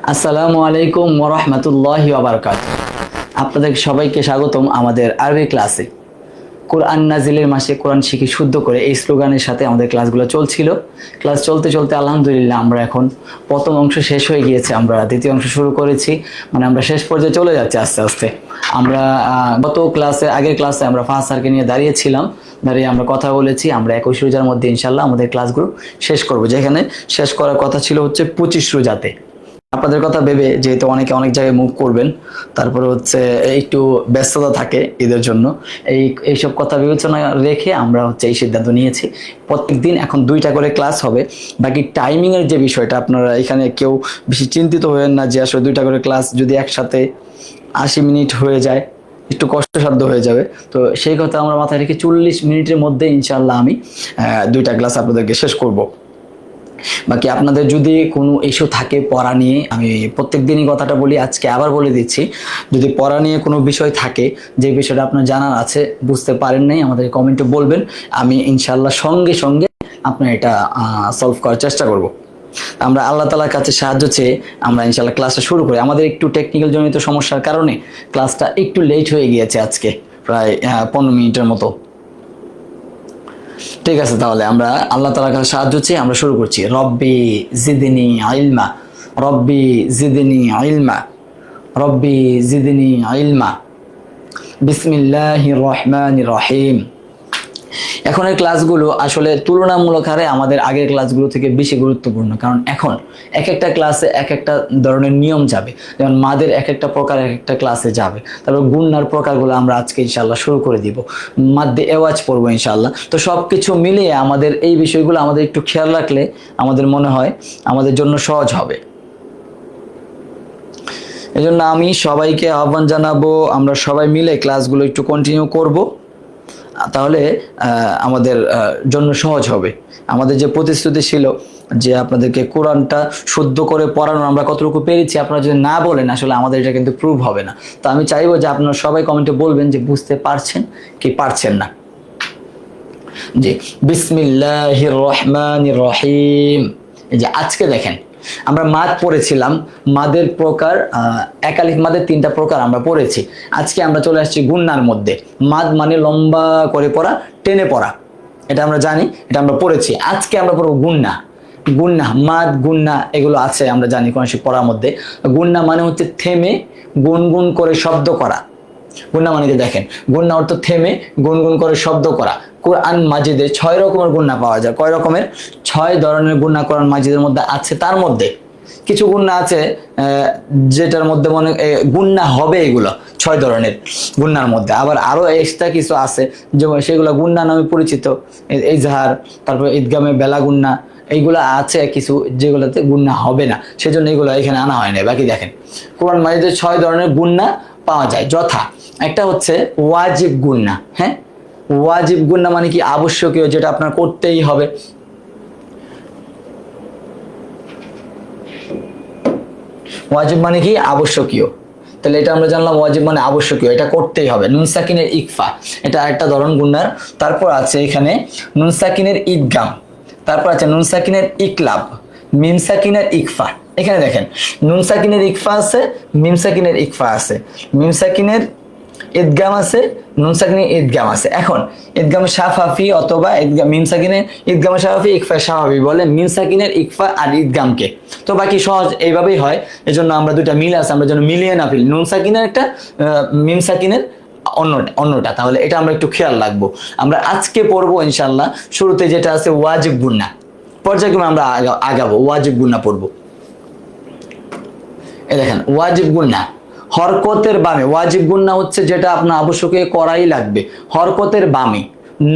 আসসালামু আলাইকুম ওয়া রাহমাতুল্লাহি ওয়া বারাকাতুহু। আপনাদের সবাইকে স্বাগতম আমাদের আরবি ক্লাসে। কোরআন নাজিলের মাসে কোরআন শিখি শুদ্ধ করে এই স্লোগানের সাথে আমাদের ক্লাসগুলো চলছিল। ক্লাস চলতে চলতে আলহামদুলিল্লাহ আমরা এখন প্রথম অংশ শেষ হয়ে গিয়েছে, আমরা দ্বিতীয় অংশ শুরু করেছি, মানে আমরা শেষ পর্যায়ে চলে যাচ্ছি আস্তে আস্তে। আমরা গত ক্লাসে আগের ক্লাসে আমরা ফাহাদ স্যারকে নিয়ে দাঁড়িয়েছিলাম, দাঁড়িয়ে আমরা কথা বলেছি আমরা 21 রোজার মধ্যে ইনশাল্লাহ আমাদের ক্লাসগুলো শেষ করব, যেখানে শেষ করার কথা ছিল হচ্ছে 25 রোজাতে। আপনাদের কথা ভেবে, যেহেতু অনেকে অনেক জায়গায় মুভ করবেন, তারপরে হচ্ছে একটু ব্যস্ততা থাকে ঈদের জন্য, এইসব কথা বিবেচনা রেখে আমরা হচ্ছে এই সিদ্ধান্ত নিয়েছি প্রত্যেক দিন এখন 2টা করে ক্লাস হবে। বাকি টাইমিংয়ের যে বিষয়টা, আপনারা এখানে কেউ বেশি চিন্তিত হবেন না যে আসলে 2টা করে ক্লাস যদি একসাথে 80 মিনিট হয়ে যায় একটু কষ্টসাধ্য হয়ে যাবে। তো সেই কথা আমরা মাথায় রেখে 40 মিনিটের মধ্যে ইনশাআল্লাহ আমি 2টা ক্লাস আপনাদেরকে শেষ করব। বাকি আপনাদের যদি কোনো ইস্যু থাকে পড়া নিয়ে, আমি প্রত্যেক দিনই কথাটা বলি, আজকে আবার বলে দিচ্ছি, যদি পড়া নিয়ে কোনো বিষয় থাকে, যে বিষয়টা আপনার জানার আছে, বুঝতে পারেন নাই, আমাদের কমেন্টে বলবেন, আমি ইনশাআল্লাহ সঙ্গে সঙ্গে আপনার এটা সলভ করার চেষ্টা করব। আমরা আল্লাহ তাআলার কাছে সাহায্য চেয়ে আমরা ইনশাআল্লাহ ক্লাসটা শুরু করি। আমাদের একটু টেকনিক্যাল জনিত সমস্যার কারণে ক্লাসটা একটু লেট হয়ে গিয়েছে, আজকে প্রায় 15 মিনিটের মতো। ঠিক আছে, তাহলে আমরা আল্লাহ তাআলার কাছে সাহায্য চেয়ে আমরা শুরু করছি। রব্বি জিদনি ইলমা, রব্বি জিদনি ইলমা, রব্বি জিদনি ইলমা। বিসমিল্লাহির রহমানির রহিম। এখনের ক্লাসগুলো আসলে তুলনামূলক হারে আমাদের আগের ক্লাসগুলো থেকে বেশি গুরুত্বপূর্ণ, কারণ এখন এক একটা ক্লাসে এক একটা ধরনের নিয়ম যাবে। যেমন মাদের এক একটা প্রকার এক একটা ক্লাসে যাবে, তারপর গুন্নার প্রকারগুলো আমরা আজকে ইনশাআল্লাহ শুরু করে দিব, মাদ্দে এওয়াজ পড়বো ইনশাআল্লাহ। তো সব কিছু মিলিয়ে আমাদের এই বিষয়গুলো আমাদের একটু খেয়াল রাখলে আমাদের মনে হয় আমাদের জন্য সহজ হবে। এজন্য আমি সবাইকে আহ্বান জানাবো, আমরা সবাই মিলে ক্লাসগুলো একটু কন্টিনিউ করব, তাহলে আমাদের জন্য সহজ হবে। আমাদের যে প্রতিশ্রুতি ছিল যে আপনাদেরকে কোরআনটা শুদ্ধ করে পড়ানো, আমরা কতটুকু পেরেছি আপনারা যদি না বলেন আসলে আমাদের এটা কিন্তু প্রুভ হবে না। তো আমি চাইবো যে আপনারা সবাই কমেন্টে বলবেন যে বুঝতে পারছেন কি পারছেন না। জি, বিসমিল্লাহির রহমানির রহিম। এই যে আজকে দেখেন আমরা মাদ পড়েছিলাম, মাদের প্রকার একালিফ মাদের 3টা প্রকার আমরা পড়েছি। আজকে আমরা চলে আসছি গুন্নার মধ্যে। মাদ মানে লম্বা করে পড়া, টেনে পড়া, এটা আমরা জানি, এটা আমরা পড়েছি। আজকে আমরা পড়বো গুন্না। গুন্না, মাদ গুন্না এগুলো আছে আমরা জানি কোন পড়ার মধ্যে। গুন্না মানে হচ্ছে থেমে গুনগুন করে শব্দ করা। গুন্না মানে দেখেন, গুন্না অর্থ থেমে গুনগুন করে শব্দ করা। কোরআন মাজিদে 6 রকমের গুন্না পাওয়া যায়। কয় রকমের? 6 ধরনের গুন্না কোরআন মাজিদের মধ্যে আছে। তার মধ্যে কিছু গুন্না আছে যেটার মধ্যে মনে গুন্না হবে, এগুলো 6 ধরনের গুন্নার মধ্যে। আবার আরো এক্সট্রা কিছু আছে যেমন সেগুলো গুন্না নামে পরিচিত, ইজহার, তারপর ঈদগামে বেলা গুন্না, এইগুলা আছে কিছু যেগুলোতে গুন্না হবে না, সেজন্য এগুলো এখানে আনা হয় না। বাকি দেখেন কোরআন মাজিদে 6 ধরনের গুন্না পাওয়া যায়, যথা একটা হচ্ছে ওয়াজিব গুন্না। হ্যাঁ, ওয়াজিব গুন্না মানে কি? আবশ্যকীয়, যেটা আপনার করতেই হবে। ওয়াজিব মানে কি? আবশ্যকীয়। তাহলে এটা আমরা জানলাম, ওয়াজিব মানে আবশ্যকীয়, এটা করতেই হবে। নুন সাকিনের ইকফা, এটা একটা ধরন গুন্নার। তারপর আছে এখানে নুন সাকিনের ঈদগাম, তারপর আছে নুন সাকিনের ইকলাব, মিম সাকিনের ইকফা। এখানে দেখেন নুন সাকিনের ইকফা আছে, মিম সাকিনের ইকফা আছে, মিম সাকিনের ঈদগাম আছে, নুন সাকিনের ঈদগাম আছে। এখন ঈদগাম শাফাফি অথবা মিম সাকিনের ঈদগাম শাফাফি, ইকফা শাফাফি বলে মিম সাকিনের ইকফা আর ঈদগামকে। তো বাকি সহজ এইভাবেই হয়, এজন্য আমরা 2টা মিল আছে, আমরা যেন মিলিয়ে না ফেলি। নুন সাকিনের একটা, মিম সাকিনের অন্যটা। তাহলে এটা আমরা একটু খেয়াল রাখবো। আমরা আজকে পড়বো ইনশাআল্লাহ শুরুতে যেটা আছে ওয়াজিব গুন্না। পর্যায়ক্রমে আমরা আগাবো, ওয়াজিব গুন্না পড়বো। এই দেখেন ওয়াজিব গুন্না হরকতের বামে। ওয়াজিব গুন্না হচ্ছে যেটা আপনার আবশ্যকীয় করাই লাগবে, হরকতের বামে।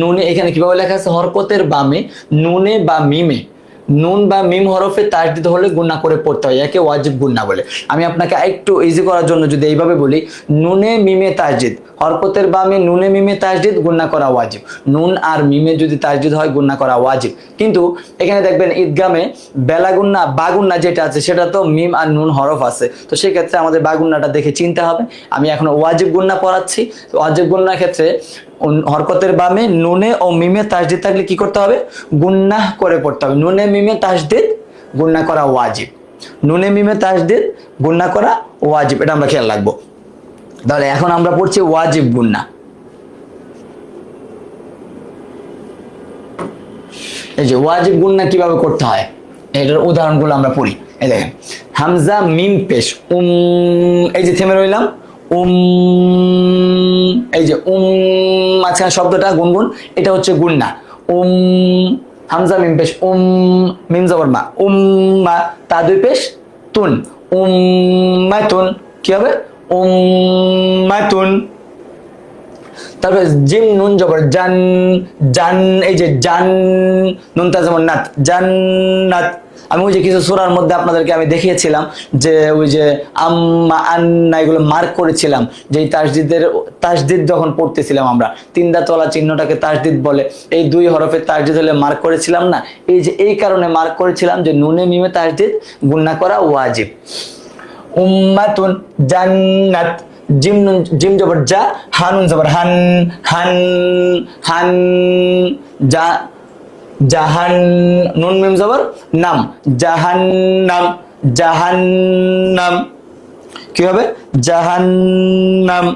নুনে, এখানে কিভাবে লেখা আছে? হরকতের বামে নুনে বা মিমে, নুন বা মিম হরফে তাসদিদ হলে গুন্না করে পড়তে হয়, একে ওয়াজিব গুন্না বলে। আমি আপনাকে একটু ইজি করার জন্য যদি এইভাবে বলি, নুনে মিমে তাসদিদ, হরকতের বামে নুনে মিমে তাসদিদ, গুন্না করা ওয়াজিব। নুন আর মিমে যদি তাসদিদ হয় গুন্না করা ওয়াজিব। কিন্তু এখানে দেখবেন ঈদগামে বেলা গুন্না, বাগুন্না যেটা আছে সেটা তো মিম আর নুন হরফ আছে, তো সেই ক্ষেত্রে আমাদের বাগুন্নাটা দেখে চিনতে হবে। আমি এখন ওয়াজিব গুন্না পড়াচ্ছি। ওয়াজিব গুন্নার ক্ষেত্রে হরকতের বামে নুনে ও মিমে তাসদিদ থাকলে কি করতে হবে? গুন্নাহ করে পড়তে হবে। নুনে মিমে তাসদিদ গুন্না করা ওয়াজিব। নুনে মিমে তাসদিদ গুণনা করা ওয়াজিব, এটা আমরা খেয়াল রাখবো। তাহলে এখন আমরা পড়ছি ওয়াজিব গুণনা। এই যে ওয়াজিব গুণনা কিভাবে করতে হয় এটার উদাহরণগুলো আমরা পড়ি। এই দেখেন, হামজা মিম পেশ এই যে থেমে রইলাম, এই যে মাঝখানে শব্দটা গুনগুন, এটা হচ্ছে গুণনা। হামজা মিম পেশ মিম জবর মা, মা তা দুই পেশ তুন, মাতুন কি হবে মাতুন। তারপরে জিম নুন জবর জান, জান এই যে জান, নুন তা যেমন নাত, জান্নাত। আমি ওই যে কিছু সূরার মধ্যে আপনাদেরকে আমি দেখিয়েছিলাম যে ওই যে আম্মা আন্না এগুলো মার্ক করেছিলাম, যে তাসদিদ যখন পড়তেছিলাম আমরা, তিন দাঁত ওয়ালা চিহ্নটাকে তাসদিদ বলে, এই দুই হরফে তাসদিদ হলে মার্ক করেছিলাম না, এই যে এই কারণে মার্ক করেছিলাম যে নুনে মিমে তাসদিদ গুণনা করা ওয়াজিব। উম্মাতুন জান্নাত, জিম জবর যা, হানুন জবর হান, হান হান যা, জাহান নুন মিম জবর নাম, জাহান্নাম, জাহান্নাম কি হবে জাহান্নাম।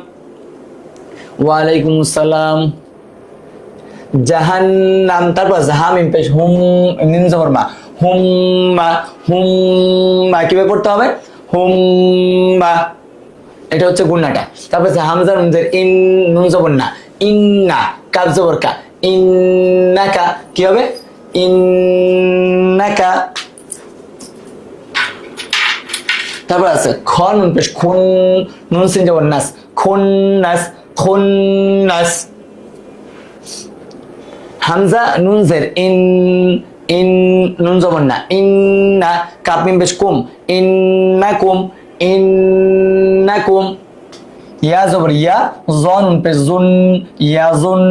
ওয়ালাইকুম আসসালাম। জাহান্নাম। তারপর জাহা মিম পেশ মিম জবর মা, হুম্মা, হুম্মা কিভাবে পড়তে হবে হুম্মা, এটা হচ্ছে গুণনাটা। তারপর হামজা নুনজের ইন, নুন জবর না, ইন্না, কাফ জবর কা, ইন্নাকা কি হবে ইন্নাকা। তারপর আছে খ নুন পেশ খুন, নুন সিন জবর নাস, খুন্নাস, খুন্নাস। হামজা নুন জের ইন, ইন নুন জবর না, ইন্না, কাফ মিম পেশ কুম, ইন্নাকুম, ইন্নাকুম। ইয়া জবর ইয়া, জ নুন পেশ জুন, ইয়াজুন,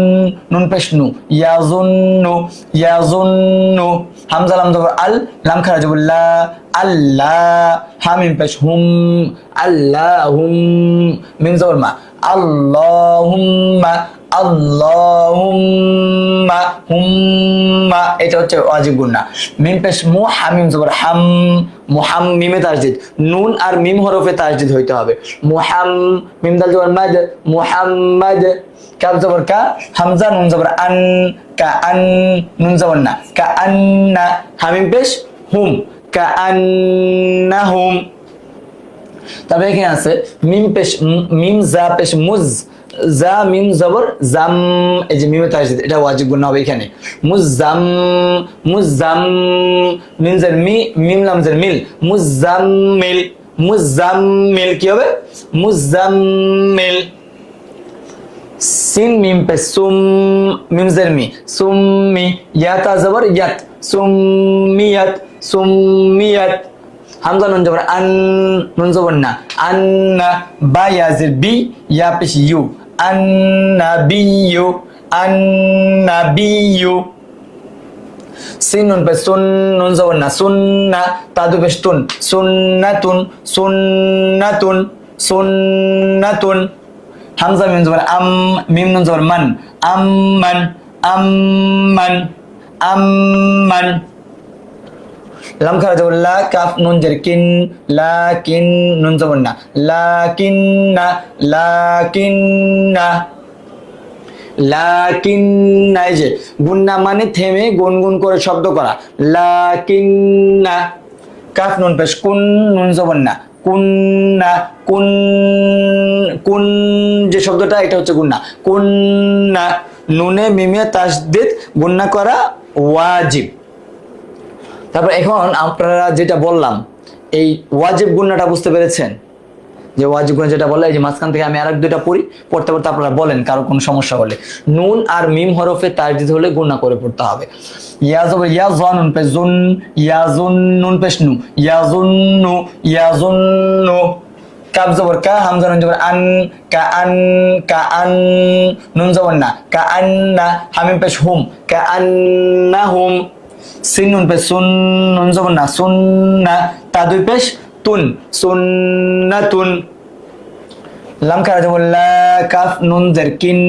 নুন পেশ নু, ইয়াজুন্নু, ইয়াজুন্নু। হামজা লাম জবর আল, লাম খারা জবর লা, আল্লাহ। হা মিম পেশ হুম, আল্লাহুম, মিম জবর মা, আল্লাহুম্মা, আল্লাহুম্মা, হুম্মা এটা হচ্ছে ওয়াজিব গুণনা। মিম পেশ মু, হামিম জবর হাম, মুহাম মিমে তাসদিদ, নুন আর মিম হরফে তাসদিদ হইতে হবে। মুহাম মিম দাল জবর মাদ, মুহাম্মাদ। কাফ জবর কা, হামজা নুন জবর আন, কা আন, নুন জবর না, কা আন্না। হামিম পেশ হুম, কা আন্নাহুম। তারপরে এখানে আছে মিম পেশ মিম জা পেশ মুজ, জা মিম জবর জাম, এই যে মিমে তাসদিদ, এটা ওয়াজিব গুণনা হবে এখানে। মুজাম, মুজাম মিম জের মি, মিম লাম জের মিল, মুজাম্মিল, মুজাম্মিল কি হবে মুজাম্মিল। সিন মিম পে সুম, মিম জের মি, সুম্মি, ইয়া তা জবর ইয়াত, সুম্মিয়াত, সুম্মিয়াত। হামজা নুন জবর আন, নুন জবর না, আন্না, বা ইয়াজের বি, ইয়া পেশ ইউ, আন্নাবিয়্যু, আন্নাবিয়্যু। সিন নুন পেশ সুন, নুন জবর না, সুন্না, তা দু পেশ তুন, সুন্নাতুন, সুন্নাতুন, সুন্নাতুন। হামজা মিম জবর আম, মিম নুন জবর মান, আম্মান, আম্মান, আম্মান। লাম খারা জবর লা, কাফ নুন জের কিন, লাকিন, নুন জবর না, লাকিন্না, লাকিন্না, লাকিন্না। এই যে গুণনা মানে থেমে গুনগুন করে শব্দ করা, লাকিন্না। কাফ নুন পেশ কুন, নুন জবর না, কুন্না, কুন, কুন যে শব্দটা এটা হচ্ছে গুণনা, কুন্না। নুনে মিমে তাসদিদ গুণনা করা ওয়াজিব। তারপর এখন আপনারা যেটা বললাম এই ওয়াজিব গুণনাটা বুঝতে পেরেছেন, যে ওয়াজিব গুণনা যেটা বললাম, এই যে মাঝখান থেকে আমি আরেক দুইটা পড়ি, পড়তে পড়তে আপনারা বলেন কারো কোনো সমস্যা হলে। নুন আর মিম হরফে তাসদিদ হলে গুণনা করে পড়তে হবে। ইয়া জবর ইয়া, জ নুন পেশ জুন, ইয়াজুন, নুন পেশ নু, ইয়াজুন্নু, ইয়াজুন্নু। কাফ জবর কা, হামজা নুন জবর আন, কা আন, কা আন, নুন জবর না, কা আন্না। হামিম পেশ হুম, কা আন্নাহুম। সিন নুন পেশ সুন, নুন জবর না, সুন্না, তা দুই পেশ তুন, সুন্নাতুন। লাম খারা জবর লা, কাফ নুন জের কিন,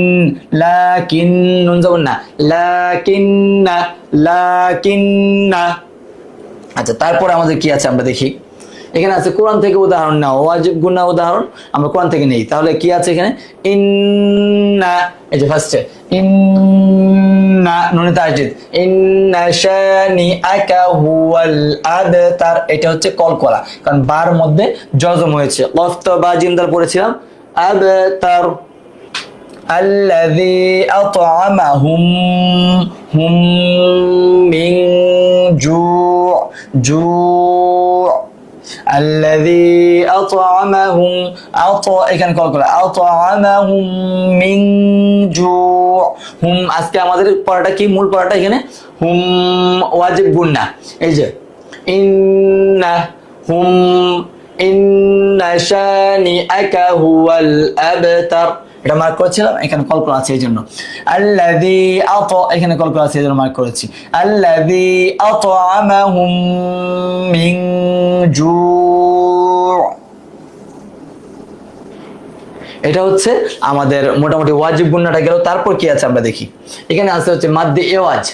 লাকিন, নুন জবর না, লাকিন্না, লাকিন্না। আচ্ছা তারপর আমাদের কি আছে আমরা দেখি। এখানে আছে কোরআন থেকে উদাহরণ নাও, ওয়াজিব গুন্না উদাহরণ আমরা কোরআন থেকে নেই। তাহলে কি আছে এখানে? ইন্না, এই যে ফার্স্টে ইন্না নুনে তাসদীদ, ইন্না শানিআকা হুয়াল আবতার, এটা হচ্ছে কলকলা, কারণ বার মধ্যে জজম হয়েছে। কফ তো বা জিমদার পড়েছিলাম, আবতার। আল্লাযী আত'আমাহুম হুম মিন জু', আল্লাযী আত'আমাহুম, এখানে কলকলা, আত'আমাহুম মিন জু', হুম আজকে আমাদের পড়াটা কি, মূল পড়াটা এখানে হুম ওয়াজিব গুন্না। এই যে ইন্না হুম, ইন্না শানিআকা হুয়াল আবতার, এটা মার্ক করেছিলাম, এখানে কলকলা আছে এই জন্য। আল্লাযী এখানে কলকলা আছে এই জন্য মার্ক করেছি। আল্লাযী আত'আমাহুম মিন জু', এটা হচ্ছে আমাদের মোটামুটি ওয়াজিব গুন্নাটা গেল। তারপর কি আছে আমরা দেখি, এখানে আছে হচ্ছে মাদ্দে এওয়াজ,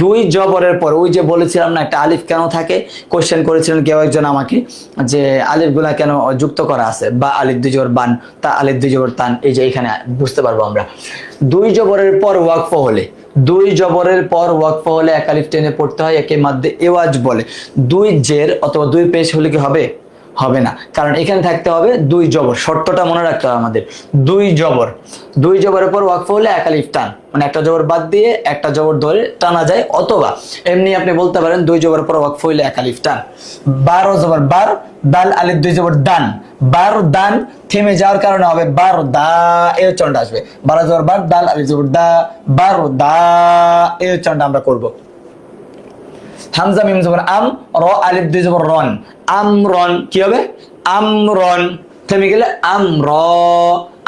দুই জবরের পর। ওই যে বলেছিলাম না একটা আলিফ কেন থাকে, কোশ্চেন করেছিলেন কেউ একজন আমাকে, যে আলিফ গুলা কেন যুক্ত করা আছে, বা আলিফ দুই জবর বান, তা আলিফ দুই জবর তান, এই যে এখানে বুঝতে পারবো আমরা। দুই জবরের পর ওয়াকফ হলে, দুই জবরের পর ওয়াকফ হলে এক আলিফ টেনে পড়তে হয়, একে মাদ্দে এওয়াজ বলে। দুই জের অথবা দুই পেশ হলে কি হবে? হবে না, কারণ এখানে থাকতে হবে দুই জবর, শর্তটা মনে রাখতে হবে আমাদের। দুই জবর, দুই জবরের পর ওয়াকফ হলে এক আলিফ টান, মানে একটা জবর বাদ দিয়ে একটা জবর ধরে টানা যায়, অথবা এমনি আপনি বলতে পারেন দুই জবরের পর ওয়াকফ হইলে এক আলিফ টান। বারো জবর বার, দাল আলিফ দুই জবর দান, বার দান থেমে যাওয়ার কারণে হবে বার দা, এই উচ্চারণটা আসবে। বারো জবর বার, দাল আলিফ জবর দা, বার দা, এই উচ্চারণটা আমরা করব। হামজা মিম জবর আম, র আলিফ দুই জবর রন, আমরন, কি হবে? আমরন, থেমে গেলে আমর,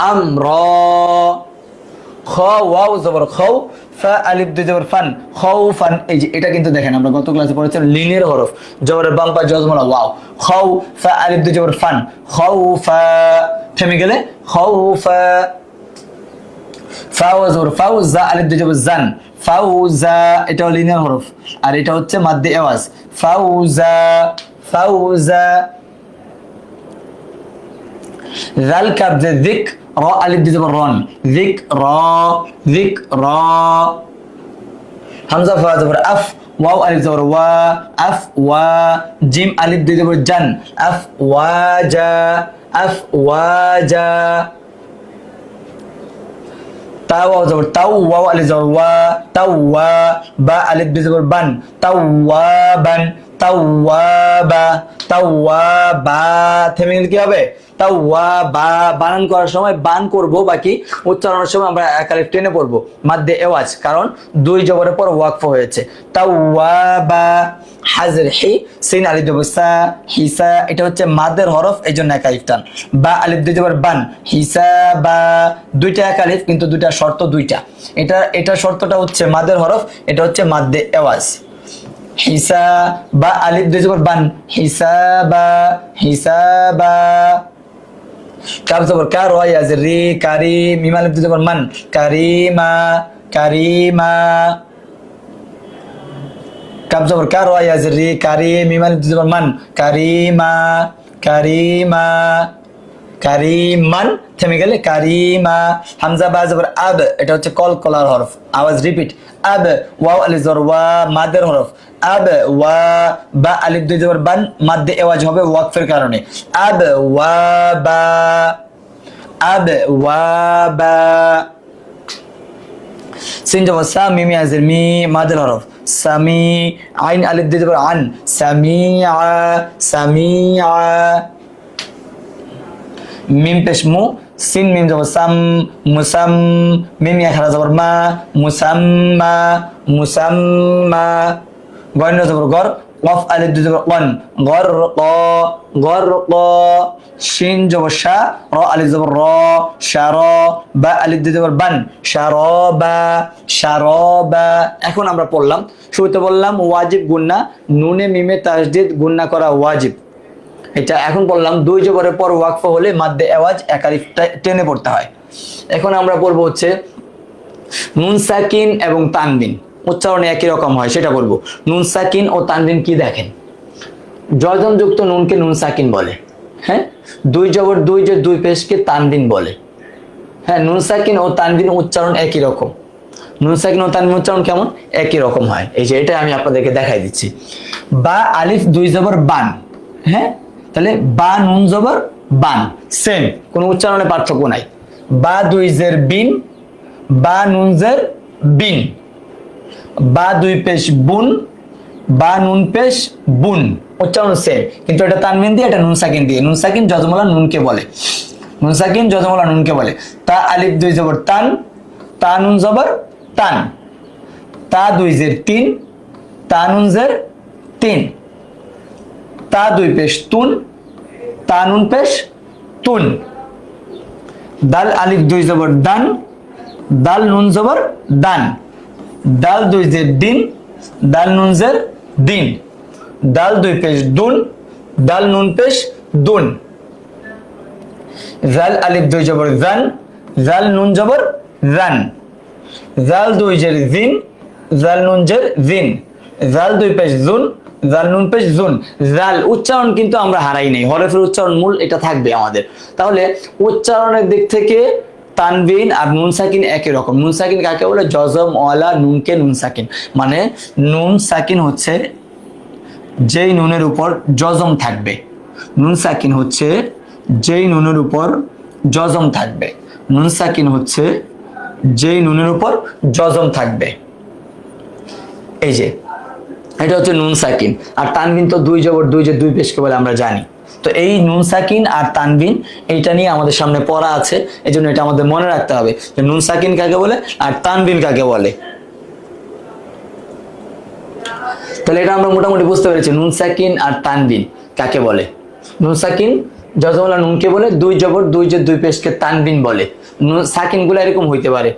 আমর। খ ওয়াও জবর খৌ, ফা আলিফ দুই জবর ফান, খৌফান, এই যে এটা কিন্তু দেখেন আমরা গত ক্লাসে পড়েছিলাম লিনের হরফ, জবরের বাম পাশে জজমলা ওয়াও, খৌ ফা আলিফ দুই জবর ফান, খৌফা, থেমে গেলে খৌফা। ফাও জবর ফাউ, জা আলিফ দুই জবর জান, ফাউজা, এটাও লিনিয়ার হরফ, আর এটা হচ্ছে মাদ্দে আওয়াজ, ফাউজা, ফাউজা। জাল কাব যে যিক, র আলিফ দুই জবর রন, যিক র, যিক র। হামজা ফা জবর আফ, ওয়াও আলিফ জবর ওয়া, আফ ওয়া, জিম আলিফ দুই জবর জান, আফ ওয়াজা, আফ ওয়াজা। তাও জবর তাও, ওয়াও আলিফ জবর ওয়া, তাওয়া, বা আলিফ দুই জবর বান, তাওয়াবান, তাওয়াবা, তাওয়াবা, থেমে গেলে কি হবে? তাওয়াবা। বানান করার সময় বান করব, বাকি উচ্চারণের সময় আমরা এক আলিফ টেনে পড়বো, মাদ্দে এওয়াজ, কারণ দুই জবরের পর ওয়াকফ হয়েছে। তাওয়াবা। হাজর হি, সিন আলিফ জবর সা, হিসা, এটা হচ্ছে মাদের হরফ, এই জন্য এক আলিফ টান। বা আলিফ দুই জবর বান, হিসাবা, দুইটা এক আলিফ, কিন্তু দুইটা শর্ত দুইটা। এটা শর্তটা হচ্ছে মাদের হরফ, এটা হচ্ছে মাদ্দে এওয়াজ। হিসা, বা আলিফ দুই জবর বান, হিসাবা, হিসাবা। কাব জবর কা, র ইয়াজের রি, কারি, মিম আলিফ দুই জবর মান, কারিমা, কারিমা। কাব জবর কা, র ইয়াজের রি, কারি, মিম আলিফ দুই জবর মান, কারিমা, কারিমা, কারিমান, থেমে গেলে কারিমা। হামজা বা জবর আব, এটা হচ্ছে কলকলার হরফ, আওয়াজ রিপিট, আব। ওয়াও আলিফ জবর ওয়া, মাদের হরফ, আব ওয়া, বা আলিফ দুই জবর বান, মাদ্দে এওয়াজ হবে ওয়াকফের কারণে, আব ওয়া বা, আব ওয়া বা। সিন জবর সা, মিম ইয়াজের মি, মাদের হরফ, সামি, আইন আলিফ দুই জবর আন, সামিআ, সামিআ। মিম পেশ মু, সিন মিম জবর সাম, মুসাম, মিম ইয়া খারা জবর মা, মুসাম্মা, মুসাম্মা। গয়ন জবর গর, কফ আলিফ দুই জবর কন, গর ক, গর ক। শিন জবর শা, র আলিফ জবর র, শার, বা আলিফ দুই জবর বান, শারবা, শারবা। এখন আমরা পড়লাম, শুরুতে বললাম ওয়াজিব গুন্না, নুনে মিমে তাসদীদ গুন্না করা ওয়াজিব। এটা এখন বললাম দুই জবরের পর ওয়াকফ হলে মাদ্দে আওয়াজ এক আলিফ টেনে পড়তে হয়। এখন আমরা পড়বো হচ্ছে নুন সাকিন এবং তানবিন, উচ্চারণে একই রকম হয় সেটা বলবো। নুন সাকিন ও তানবিন কি দেখেন, জজম যুক্ত নুনকে নুন সাকিন বলে। হ্যাঁ, দুই জবর দুই যে দুই পেশকে তানবিন বলে। হ্যাঁ, নুন সাকিন ও তানবিন উচ্চারণ একই রকম। নুন সাকিন ও তানবিন উচ্চারণ কেমন? একই রকম হয়। এই যে এটা আমি আপনাদেরকে দেখাই দিচ্ছি। বা আলিফ দুই জবর বান। হ্যাঁ, তাহলে বা নুন জবর বান, সেম, কোনো উচ্চারণে পার্থক্য নাই। বা দুই জের বিন, বা নুন জের বিন। বা দুই পেশ বুন, বা নুন পেশ বুন, উচ্চারণ সেম, কিন্তু এটা তানবিন দিয়ে, এটা নুন সাকিন দিয়ে। নুন সাকিন যজমলা নুনকে বলে, নুন সাকিন যজমলা নুনকে বলে। তা আলিফ দুই জবর তান, তা নুন জবর তান। তা দুই জের তিন, তা নুন জের তিন। তা দুই পেশ তুন, তা নুন পেশ তুন। দাল আলিফ দুই জবর দান, দাল নুন জবর দান। দাল দুই জের দিন, দাল নুন জের দিন। দাল দুই পেশ দুন, দাল নুন পেশ দুন। জাল আলিফ দুই জবর জান, জাল নুন জবর জান। জাল দুই জের জিন, জাল নুন জের জিন। জাল দুই পেশ জুন, জাল নুন পেশ জুন। জাল উচ্চারণ কিন্তু আমরা হারাই নাই, হরফের উচ্চারণ মূল এটা থাকবে আমাদের। তাহলে উচ্চারণের দিক থেকে তানবিন আর নুন সাকিন একই রকম। নুন সাকিন কাকে বলে? জজম ওয়ালা নুনকে নুন সাকিন, মানে নুন সাকিন হচ্ছে যেই নুনের উপর জজম থাকবে। নুন সাকিন হচ্ছে যেই নুনের উপর জজম থাকবে। নুন সাকিন হচ্ছে যেই নুনের উপর জজম থাকবে। এই যে এটা হচ্ছে নুন সাকিন। আর তানবিন তো দুই জবর দুই যে দুই পেশকে বলে আমরা জানি। তো এই নুন সাকিন আর তানবিন এইটা নিয়ে আমাদের সামনে পড়া আছে, এই জন্য এটা আমাদের মনে রাখতে হবে যে নুন সাকিন কাকে বলে আর তানবিন কাকে বলে। তাহলে এটা আমরা মোটামুটি বুঝতে পেরেছি নুন সাকিন আর তানবিন কাকে বলে। নুন সাকিন যজমলা নুনকে বলে, দুই জবর দুই যে দুই পেশকে তানবিন বলে। সাকিন গুলা এরকম হইতে পারে,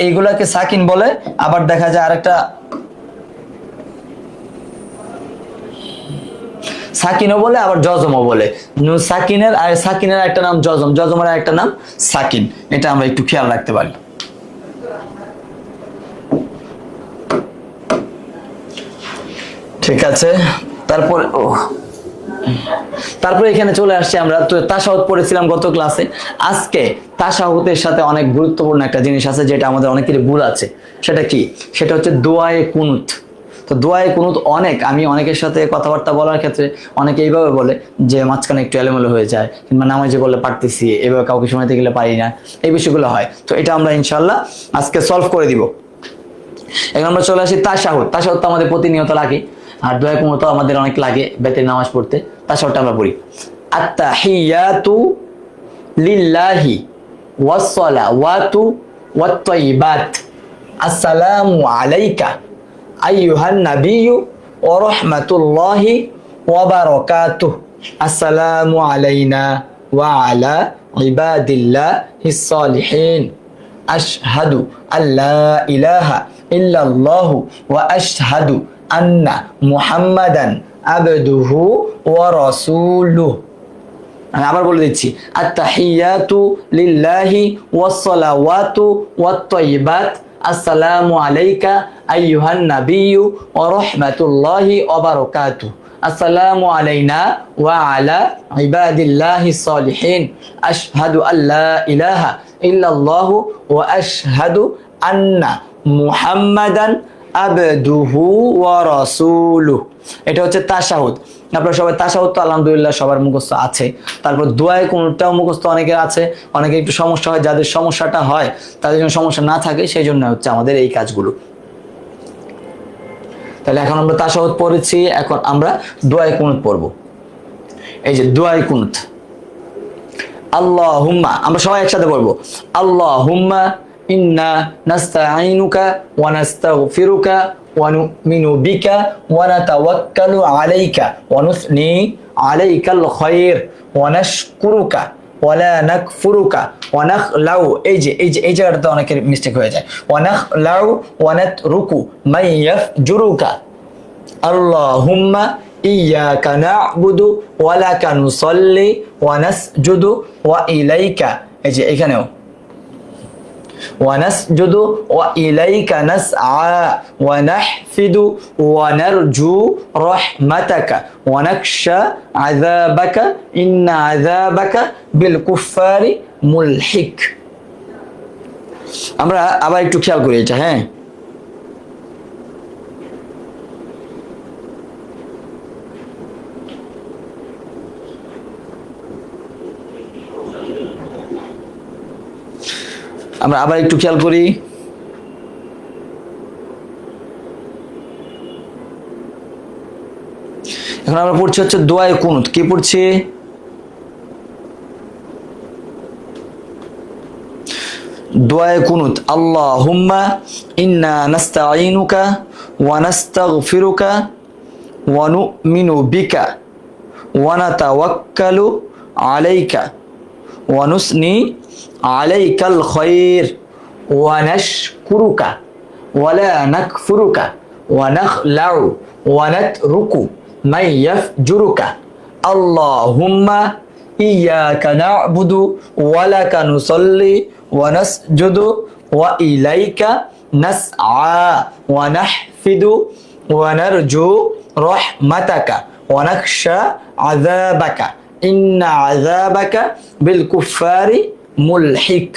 এইগুলাকে সাকিন বলে। আবার দেখা যায় আরেকটা সাকিনও বলে, আবার জজমও বলে। সাকিনের আর সাকিনের একটা নাম জজম, জজমের একটা নাম সাকিন। এটা আমরা একটু খেয়াল রাখতে পারি। ঠিক আছে, তারপরে এখানে চলে আসছি আমরা। তো তাশাহুদ পড়েছিলাম গত ক্লাসে। আজকে তাশাহুদের সাথে অনেক গুরুত্বপূর্ণ একটা জিনিস আছে যেটা আমাদের অনেকেরই ভুল আছে। সেটা কি? সেটা হচ্ছে দোয়ায়ে কুনুত। তো দোয়ায়ে কুনুত আমি অনেকের সাথে কথাবার্তা বলার ক্ষেত্রে অনেকে এইভাবে বলে যে মাঝখানে একটু এলোমেলো হয়ে যায়, কিংবা নামাজে বললে পারতেছি, এভাবে কাউকে শোনাতে গেলে পারি না, এই বিষয়গুলো হয়। তো এটা আমরা ইনশাল্লাহ আজকে সলভ করে দিব। এখন আমরা চলে আসি তাশাহুদ। তাশাহুদ তো আমাদের প্রতিনিয়ত লাগে, আর দোয়া কুনুত আমাদের অনেক লাগে বেতের নামাজ পড়তে। তাশাহুদটা আমরা পড়ি। আত-তাহিয়াতু লিল্লাহি ওয়াস-সালাওয়াতু ওয়াত-তাইয়িবাত। আসসালামু আলাইকা আইয়ুহান নাবিয়্যু ওয়া রাহমাতুল্লাহি ওয়া বারাকাতুহু। আসসালামু আলাইনা ওয়া আলা ইবাদিল্লাহিস সালিহিন। আশহাদু আল্লা ইলাহা ইল্লাল্লাহু ওয়া আশহাদু আন্না মুহাম্মাদান আবদুহু ওয়া রাসূলুহু। আমি আবার বলে দিচ্ছি, আত-তাহিয়াতু লিল্লাহি ওয়াস-সালাওয়াতু ওয়াত-তাইয়িবাত। আসসালামু আলাইকা আইয়ুহান নাবিয়্যু ওয়া রাহমাতুল্লাহি ওয়া বারাকাতুহু। আসসালামু আলাইনা ওয়া আলা ইবাদিল্লাহিস সালিহিন। আশহাদু আল্লা ইলাহা ইল্লাল্লাহু ওয়া আশহাদু আন্না মুহাম্মাদান আবদুহু ওয়া রাসূলুহু। এটা হচ্ছে তাশাহুদ। আপনারা সবাই তাশাহুদ তো আলহামদুলিল্লাহ সবার মুখস্থ আছে। তারপর দোয়ায়ে কুনুতটাও মুখস্থ অনেকের আছে, অনেকে একটু সমস্যা হয়। যাদের সমস্যাটা হয় তাদের জন্য সমস্যা না থাকে, সেই জন্য হচ্ছে আমাদের এই কাজগুলো। তাহলে এখন আমরা তাশাহুদ পড়েছি, এখন আমরা দোয়ায়ে কুনুত পড়ব। এই যে দোয়ায়ে কুনুত, আল্লাহুম্মা, আমরা সবাই একসাথে পড়ব। আল্লাহুম্মা ইন্না নাস্তাঈনুকা ওয়া নাস্তাগফিরুকা ওয়া নু'মিনু বিকা ওয়া নাতাওয়াক্কালু আলাইকা ওয়া নুসনি আলাইকাল খায়র ওয়া নাশকুরুকা ওয়া লা নাকফুরুকা ওয়া নাখলাউ। এই জায়গাটাতে অনেকের মিস্টেক হয়ে যায়। ওয়া নাখলাউ ওয়া নাতরুকু মান ইয়াফজুরুকা। আল্লাহুম্মা ইয়্যাকা না'বুদু ওয়া লাকা নুসাল্লি ওয়া নাসজুদু ওয়া ইলাইকা। এই যে এখানেও ونسجد وإليك نسعى ونحفد ونرجو رحمتك ونخشى عذابك إن عذابك بالكفار ملحق. আমরা আবার একটু খেয়াল করি এটা, হ্যাঁ। আমরা আবার একটু খেয়াল করি। এখন আমরা পড়ছি হচ্ছে দোয়ায়ে কুনুত। কি পড়ছি? দোয়ায়ে কুনুত। আল্লাহুম্মা ইন্না নাস্তাঈনুকা ওয়া নাস্তাগফিরুকা ওয়া নু'মিনু বিকা ওয়া নাতাওয়াক্কালু আলাইকা ওয়া নুসনি আলাইকাল খায়র ওয়া নাশকুরুকা ওয়া লা নাকফুরুকা ওয়া নাখলাউ ওয়া নাতরুকু মান ইয়াফজুরুকা। আল্লাহুম্মা ইয়্যাকা না'বুদু ওয়া লাকা নুসাল্লি ওয়া নাসজুদু ওয়া ইলাইকা নাসআ ওয়া নাহফিদু ওয়া নারজু রাহমাতাকা ওয়া নাখশা আযাবাকা ইন্না আযাবাকা বিল কুফফারি মুলহিক।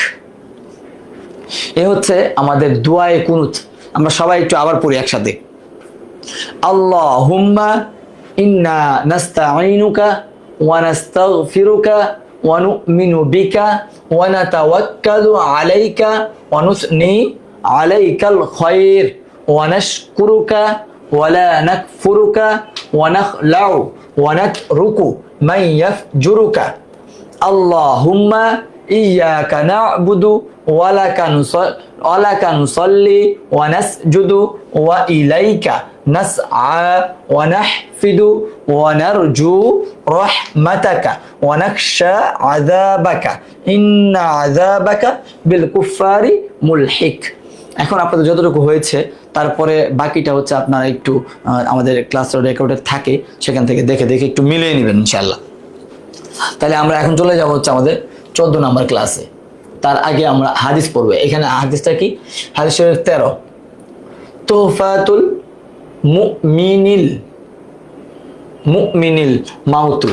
এ হচ্ছে আমাদের দুআয়ে কুনুত। আমরা সবাই একটু আবার পড়ি একসাথে। আল্লাহুম্মা ইন্না নাস্তাঈনুকা ওয়া নাস্তাগফিরুকা ওয়া নু'মিনু বিকা ওয়া নাতাওয়াক্কালু আলাইকা ওয়া নুসনি আলাইকাল খায়র ওয়া নাশকুরুকা ওয়া লা নাকফুরুকা ওয়া নাখলাউ ওয়া নাতরুকু মান ইয়াফজুরুকা। আল্লাহুম্মা ইয়্যাকা না'বুদু ওয়া লাকা নুসাল্লি ওয়া নাসজুদু ওয়া ইলাইকা নাসআ ওয়া নাহফিদু ওয়া নারজু রাহমাতাকা ওয়া নাখশা আযাবাকা ইন্না আযাবাকা বিল কুফফারি মুলহিক। এখন আপনাদের যতটুকু হয়েছে তারপরে বাকিটা হচ্ছে আপনারা একটু আমাদের ক্লাস রেকর্ডে থাকে, সেখান থেকে দেখে দেখে একটু মিলিয়ে নেবেন ইনশাআল্লাহ। তাহলে আমরা এখন চলে যাব হচ্ছে আমাদের 14 নম্বর ক্লাসে। তার আগে আমরা হাদিস পড়বো। এখানে হাদিসটা কি? হাদিস শরীফ 13, তুহফাতুল মুমিনিল মাউতু।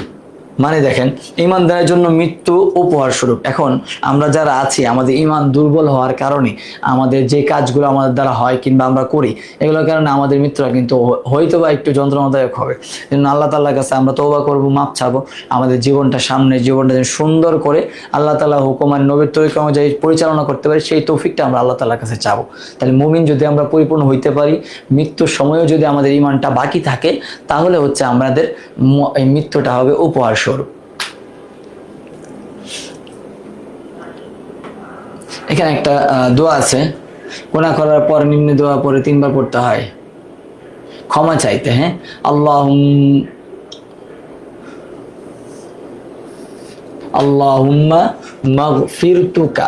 মানে দেখেন, ইমানদারের জন্য মৃত্যু উপহার স্বরূপ। এখন আমরা যারা আছি, আমাদের ইমান দুর্বল হওয়ার কারণে আমাদের যে কাজগুলো আমাদের দ্বারা হয় কিংবা আমরা করি, এগুলোর কারণে আমাদের মৃত্যুটা কিন্তু হয়তো বা একটু যন্ত্রণাদায়ক হবে। কিন্তু আল্লাহ তাআলার কাছে আমরা তওবা করবো, মাপ চাবো, আমাদের জীবনটা, সামনের জীবনটা যেন সুন্দর করে আল্লাহ তাআলা হুকুম আর নবীর তরিকা অনুযায়ী পরিচালনা করতে পারি, সেই তৌফিকটা আমরা আল্লাহ তাআলার কাছে চাবো। তাহলে মুমিন যদি আমরা পরিপূর্ণ হইতে পারি, মৃত্যুর সময়ও যদি আমাদের ইমানটা বাকি থাকে, তাহলে হচ্ছে আমাদের এই মৃত্যুটা হবে উপহার স্বরূপ। এখানে একটা দোয়া আছে, গুনাহ করার পর নিম্ন দোয়া পরে 3 বার পড়তে হয় ক্ষমা চাইতে। হ্যাঁ, আল্লাহুম্মা মাগফিরতুকা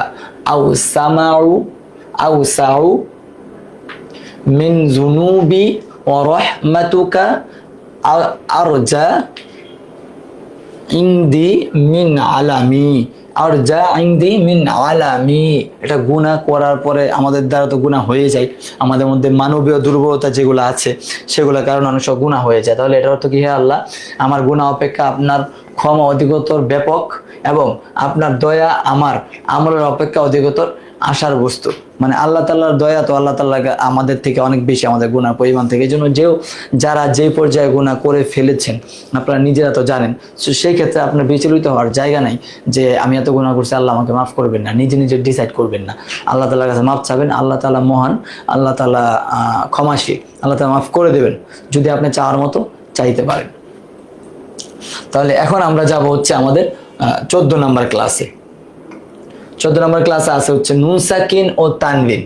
আওসাউ মিন যুনুবি ওয়া রাহমাতুকা আরজা ইনদি মিন আলামি। এটা গুনাহ করার পরে আমাদের দ্বারা তো গুনাহ হয়ে যায়, আমাদের মধ্যে মানবীয় দুর্বলতা যেগুলো আছে সেগুলোর কারণে অনেক সব গুনাহ হয়ে যায়। তাহলে এটার অর্থ কি? হে আল্লাহ, আমার গুনাহ অপেক্ষা আপনার ক্ষমা অধিকতর ব্যাপক এবং আপনার দয়া আমার আমলের অপেক্ষা অধিকতর আশার বস্তু। মানে আল্লাহ তাআলার দয়া তো আল্লাহ তাআলা আমাদের থেকে অনেক বেশি, আমাদের গুনাহ পরিমাণ থেকে। এই জন্য যারা যে পর্যায়ে গুনাহ করে ফেলেছেন আপনারা নিজেরা তো জানেন, সেই ক্ষেত্রে আপনার বিচলিত হওয়ার জায়গা নাই যে আমি এত গুনাহ করছি, আল্লাহ আমাকে মাফ করবেন না। নিজে নিজে ডিসাইড করবেন না, আল্লাহ তাআলার কাছে মাফ চাবেন। আল্লাহ তাআলা মহান, আল্লাহ তাআলা ক্ষমাশীল, আল্লাহ তাআলা মাফ করে দেবেন যদি আপনি চাওয়ার মতো চাইতে পারেন। তাহলে এখন আমরা যাব হচ্ছে আমাদের 14 নম্বর ক্লাসে। 14 নম্বর ক্লাসে আছে হচ্ছে নুন সাকিন ও তানবিন।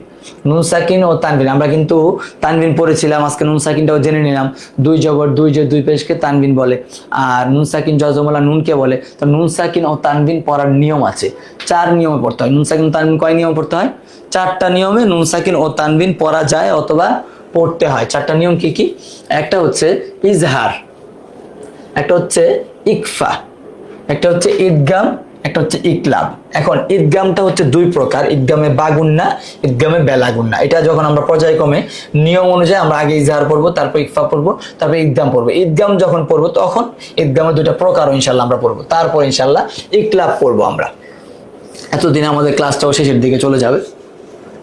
নুন সাকিন ও তানবিন, আমরা কিন্তু তানবিন পড়েছিলাম, আজকে নুন সাকিনটাও জেনে নিলাম। 2 জবর 2 যে 2 পেশকে তানবিন বলে, আর নুন সাকিন জজমলা নুনকে বলে। তো নুন সাকিন ও তানবিন পড়ার নিয়ম আছে, 4 নিয়মে পড়তে হয়। নুন সাকিন তানবিন কয় নিয়মে পড়তে হয়? 4টা নিয়মে নুন সাকিন ও তানবিন পড়া যায় অথবা পড়তে হয়। 4টা নিয়ম কি কি? একটা হচ্ছে ইজহার, একটা হচ্ছে ইকফা, একটা হচ্ছে ইদগাম, একটা হচ্ছে ইকলাব। এখন ঈদগামটা হচ্ছে দুই প্রকার, ঈদগামে বা গুন্না, ঈদগামে বেলা গুন্না। এটা যখন আমরা পর্যায়ক্রমে নিয়ম অনুযায়ী আমরা আগে ইজহার পড়বো, তারপর ইকফা পড়বো, তারপর ঈদগাম পড়বো। ঈদগাম যখন পড়বো তখন ঈদগামের দুইটা প্রকার ইনশাল্লাহ আমরা পড়বো, তারপর ইনশাল্লাহ ইকলাব পড়বো আমরা। এতদিন আমাদের ক্লাসটাও শেষের দিকে চলে যাবে।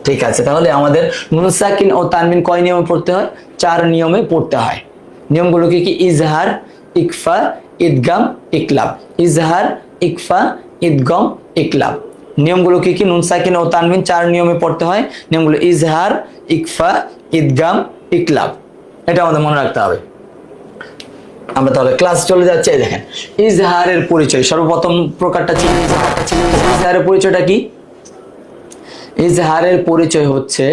ঠিক আছে, তাহলে আমাদের নুন সাকিন ও তানবিন কয় নিয়মে পড়তে হয়? 4 নিয়মে পড়তে হয়। নিয়মগুলো কি কি? ইজহার, ইকফা, ইদগাম, ইকলাব। ইজহার, ইকফা, ইদগম, ইকলাব। নিয়মগুলো কি কি? নুন সাকিন ও তানবিন 4 নিয়মে পড়তে হয়। নিয়মগুলো ইজহার, ইকফা, ইদগাম, ইকলাব। এটা আমাদের মনে রাখতে হবে। আমরা তাহলে ক্লাস চলে যাচ্ছে। দেখেন ইজহারের পরিচয়, সর্বপ্রথম প্রকারটা ছিল ইজহারের পরিচয়টা কি? ইজহারের পরিচয় হচ্ছে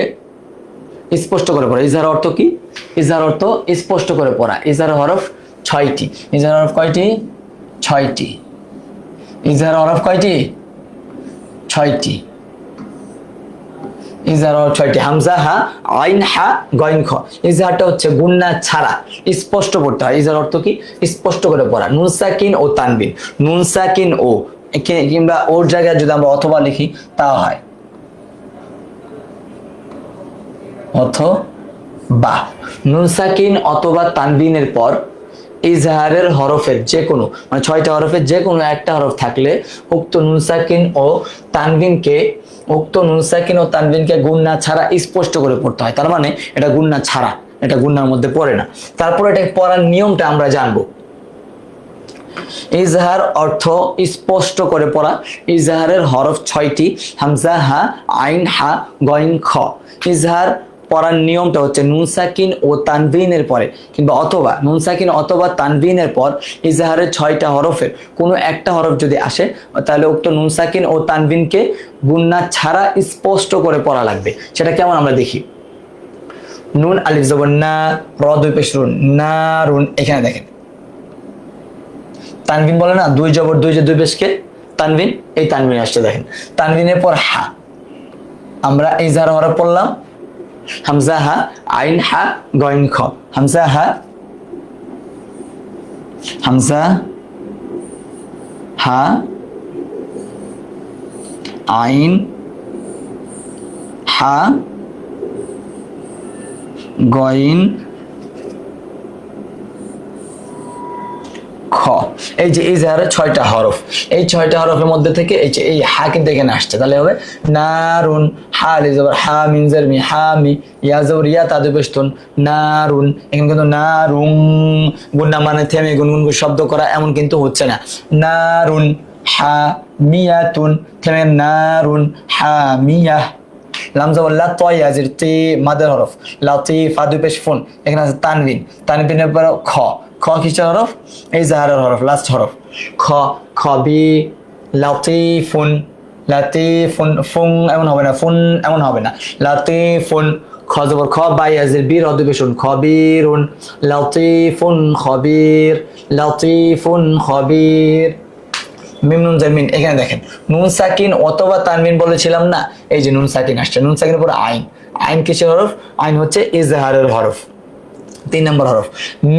স্পষ্ট করে পড়া। ইজহার অর্থ কি? ইজহার অর্থ স্পষ্ট করে পড়া। ইজহার হরফ 6টি। ইজহার হরফ কয়টি? 6টি। ইজহার হরফ কয়টি? 6টি। ইজহার হরফ 6টি। হামজা হা, আইন হা, গইন খ। ইজহারটা হচ্ছে গুন্না ছাড়া স্পষ্ট পড়তে হয়। ইজহার অর্থ কি? স্পষ্ট করে পড়া। নুন সাকিন ও তানবিন, নুন সাকিন ও কিংবা ওর জায়গায় যদি আমরা অথবা লিখি তাও হয়, অথবা। নুন সাকিন অথবা তানবিনের পর ইজহারের হরফের যে কোনো, মানে 6টা হরফের যে কোনো একটা হরফ থাকলে উক্ত নুন সাকিন ও তানবিনকে গুন্না ছাড়া স্পষ্ট করে পড়তে হয়। তার মানে এটা গুন্না ছাড়া, এটা গুন্নার মধ্যে পড়ে না। তারপর এটা পড়ার নিয়মটা আমরা জানবো। ইজহার অর্থ স্পষ্ট করে পড়া। ইজহারের হরফ 6টি, হামজা হা, আইন হা, গইন খ। ইজহার পড়ার নিয়মটা হচ্ছে নুন সাকিন ও তানবিনের পরে কিংবা অথবা, নুন সাকিন অথবা তানবিনের পর ইজহারের 6টা হরফের কোনো একটা হরফ যদি আসে তাহলে উক্ত নুন সাকিন ও তানবিনকে গুন্না ছাড়া স্পষ্ট করে পড়া লাগবে। সেটা কেমন আমরা দেখি। নুন আলিফ জবর না, র দুই পেশ রুন, না রুন। এখানে দেখেন তানবিন বলে না, 2 জবর 2 যে 2 পেশকে তানবিন, এই তানবিন আসছে। দেখেন তানবিনের পর হা, আমরা ইজহার হরফ পড়লাম হামজা হা, আইন হা, গইন খ। হামজা হা, হামজা হা, আইন হা, গইন খ। এই যে ইজহারের 6টা হরফ, এই 6টা হরফের মধ্যে থেকে এই যে এই হা কিন্তু এখানে আসছে, তাহলে হবে নারুন। হা আলিফ জবর হা, মিম জের মি, হা মি, ইয়া জবর ইয়া, তা দুই পেশ তুন, নারুন। এখানে কিন্তু নারুং গুন্না মানে থেমে গুনগুন শব্দ করা এমন কিন্তু হচ্ছে না। নারুন হা মিয়াতুন, থেমে নারুন হা মিয়া। লাম জবর লা, তয় আজির তে মাদের হরফ, লাতিফা দুই পেশ ফুন। এখানে আছে তানবিন, তানবিনের পর খ। খ কিসের হরফ? এই জাহারের হরফ, লাস্ট হরফ। খ, খবি, লাতিফুন, লাতিফুন। ফুং এমন হবে না, ফুন এমন হবে না, লাতিফুন। খ জবর খ, বাই আজির বীর, অধিবেশন, খবিরুন, লাতিফুন খবির, লাতিফুন খবির। মিম নুন জের মিন। এখানে দেখেন নুন সাকিন অথবা তানবিন বলেছিলাম না, এই যে নুন সাকিন আসছে। নুন সাকিনের পরে আইন, আইন কিসের হরফ? আইন হচ্ছে ইজহারের হরফ। 3 নম্বর হরফ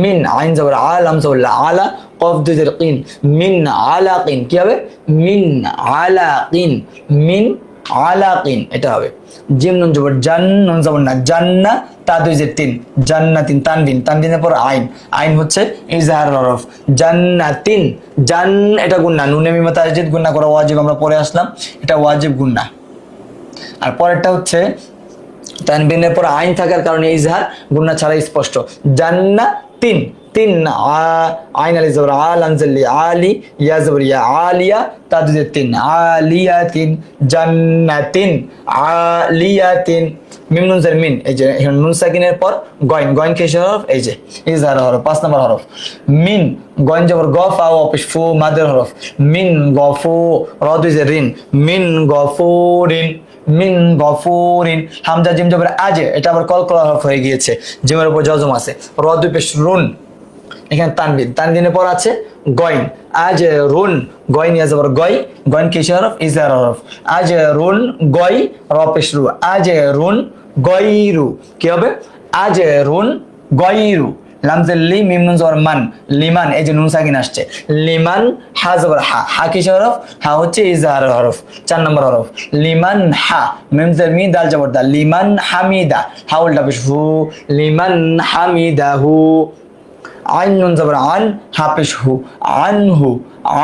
মিন, আইন জবর আ, লাম জবর লা, আলা, কফ দুই জের কিন, মিন আলাকিন। কি হবে? মিন আলাকিন, মিন আলাকিন এটা হবে। জিম নুন জবর জান, নুন জবর না, জান্না, তা দুই জের 3, জান্নাতিন। তানবিন, তানবিনের পর আইন, আইন হচ্ছে ইজহারের হরফ। জান্নাতিন, জান এটা গুন্না, নুনে মিমে তাসদীদ গুন্না করা ওয়াজিব, আমরা পরে আসলাম, এটা ওয়াজিব গুন্না। আর পরেরটা হচ্ছে তানবিনের পর আইন থাকার কারণে ইজহার, গুন্না ছাড়া স্পষ্ট। জান্নাতিন, তিন আইন আলিফ জবর আ, লাম জের লি, আলি, ইয়া জবর ইয়া, আলিয়া, তা দুই জের 3, আলিয়াতিন, জান্নাতিন, আলিয়াতিন। মিম নুন জের মিন, এই যে নুন সাকিনের পর গইন, গইন কিসের হরফ? এই যে ইজহার হরফ, 5 নম্বর হরফ মিন। গইন জবর গ, ফা ও পেশ ফু, মাদের হরফ, মিন গফু, র দুই জের রিন, মিন গফুরিন, মিন গফুরিন। হামজা জিম জবর আজ, এটা আবার কলকলা হরফ হয়ে গিয়েছে, জিমের উপর জজম আছে, র দুই পেশ রুন। এখানে তানবিন, তানবিনের পর আছে গইন, আজ রুন, গইন ইয়া জবর গই, গইন কিসের হরফ? ইজহার হরফ। আজ রুন গই, র পেশ রু, আজ রুন গইরু। কি হবে? আজ রুন গইরু। লাম জের লি, মিম নুন জবর মান, লিমান, এই যে নুন সাকিন আসছে, লিমান, হা জবর হা, হা কিসের হরফ? হা হচ্ছে ইজহারের হরফ, 4 নম্বর হরফ। লিমান হা, মিম জের মি, দাল জবর দা, লিমান হামিদা, হা উল্টা পেশ হু, লিমান হামিদাহু। আইন নুন জবর আন, হা পেশ হু, আনহু,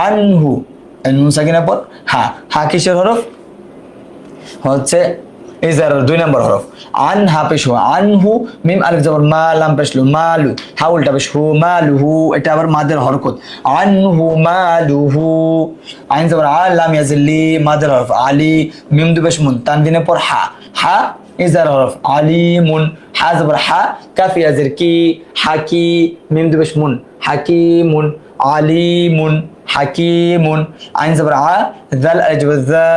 আনহু, এই নুন সাকিনের পর হা, হা কিসের হরফ? হচ্ছে ইজার 2 নম্বর হরফ। আন হা পেশ হু, আনহু, মিম আলিফ জবর মা, লাম পেশ লু, মালু, হা উল্টা পেশ হু, মালুহু, এটা আবার মাদের হরকত, আনহু মালুহু। আইন জবর আ, লাম ইয়াজিল লি, মাদের হরফ, আলী, মিম দু পেশ মুন, তানবিনের পর হা, হা ইজার হরফ, আলিমুন, হা জবর হা, কাফ ইয়াজির কি, হাকি, মিম দু পেশ মুন, হাকিমুন, আলিমুন, হাকিমুন। আইন জবর আ, জাল আলিফ জা,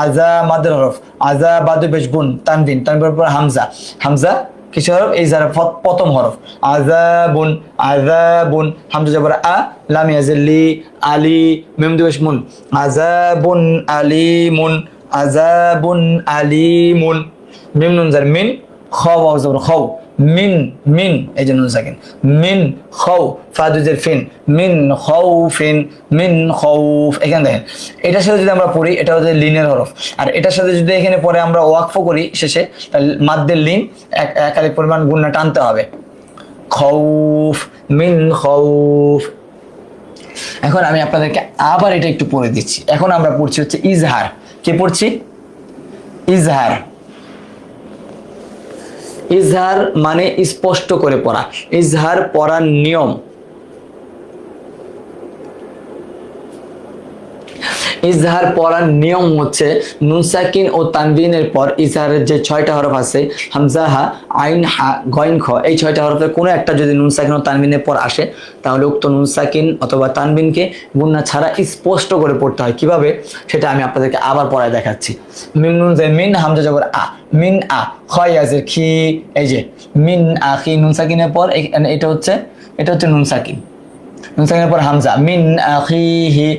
আজা মাদের হরফ, আজা বাদু পেশ গুন, তানবিন, তানবিনের পর হামজা, হামজা কিসের হরফ? এই যার প্রথম হরফ, আযাবুন, আযাবুন, হামজা জবর আ, লাম ইয়াজিল লি, আলি, মিম দু পেশ মুন, আযাবুন আলিমুন, আযাবুন আলিমুন। মিম নুন জার মিন, খ ওয়াও জবর খাও, মিন, মিন, এই যে নুন সাকিন, মিন খাও, ফা দু জের ফিন, মিন খাউফিন, মিন খাউফ। এখানে দেখেন এটার সাথে যদি আমরা পড়ি, এটা হচ্ছে লিনের হরফ, আর এটার সাথে যদি এখানে পরে আমরা ওয়াকফ করি শেষে, তাহলে মাদ্দের লিন একাধিক পরিমাণ গুণনা টানতে হবে, খাউফ, মিন খাউফ। এখন আমি আপনাদেরকে আবার এটা একটু পড়ে দিচ্ছি। এখন আমরা পড়ছি হচ্ছে ইজহার। কি পড়ছি? ইজহার। ইজহার মানে স্পষ্ট করে পড়া। ইজহার পড়ার নিয়ম, ইজহার পড়ার নিয়ম হচ্ছে নুন সাকিন ও তানবিনের পর ইজহারের যে 6টা হরফ আছে, হামজা, হা, আইন, হা, গইন, খ, এই 6টা হরফের কোনো একটা যদি নুন সাকিন ও তানবিনের পর আসে, তাহলে উক্ত নুন সাকিন অথবা তানবিনকে গুন্না ছাড়া স্পষ্ট করে পড়তে হয়। কিভাবে সেটা আমি আপনাদেরকে আবার পড়ায় দেখাচ্ছি। মিম নুন জের মিন, হামজা জবর আ, মিন আ, খ ইয়াজের খি, এই যে মিন আখি, নুন সাকিনের পর এটা হচ্ছে নুন সাকিন, নুন সাকিনের পর হামজা, মিন আখিহি,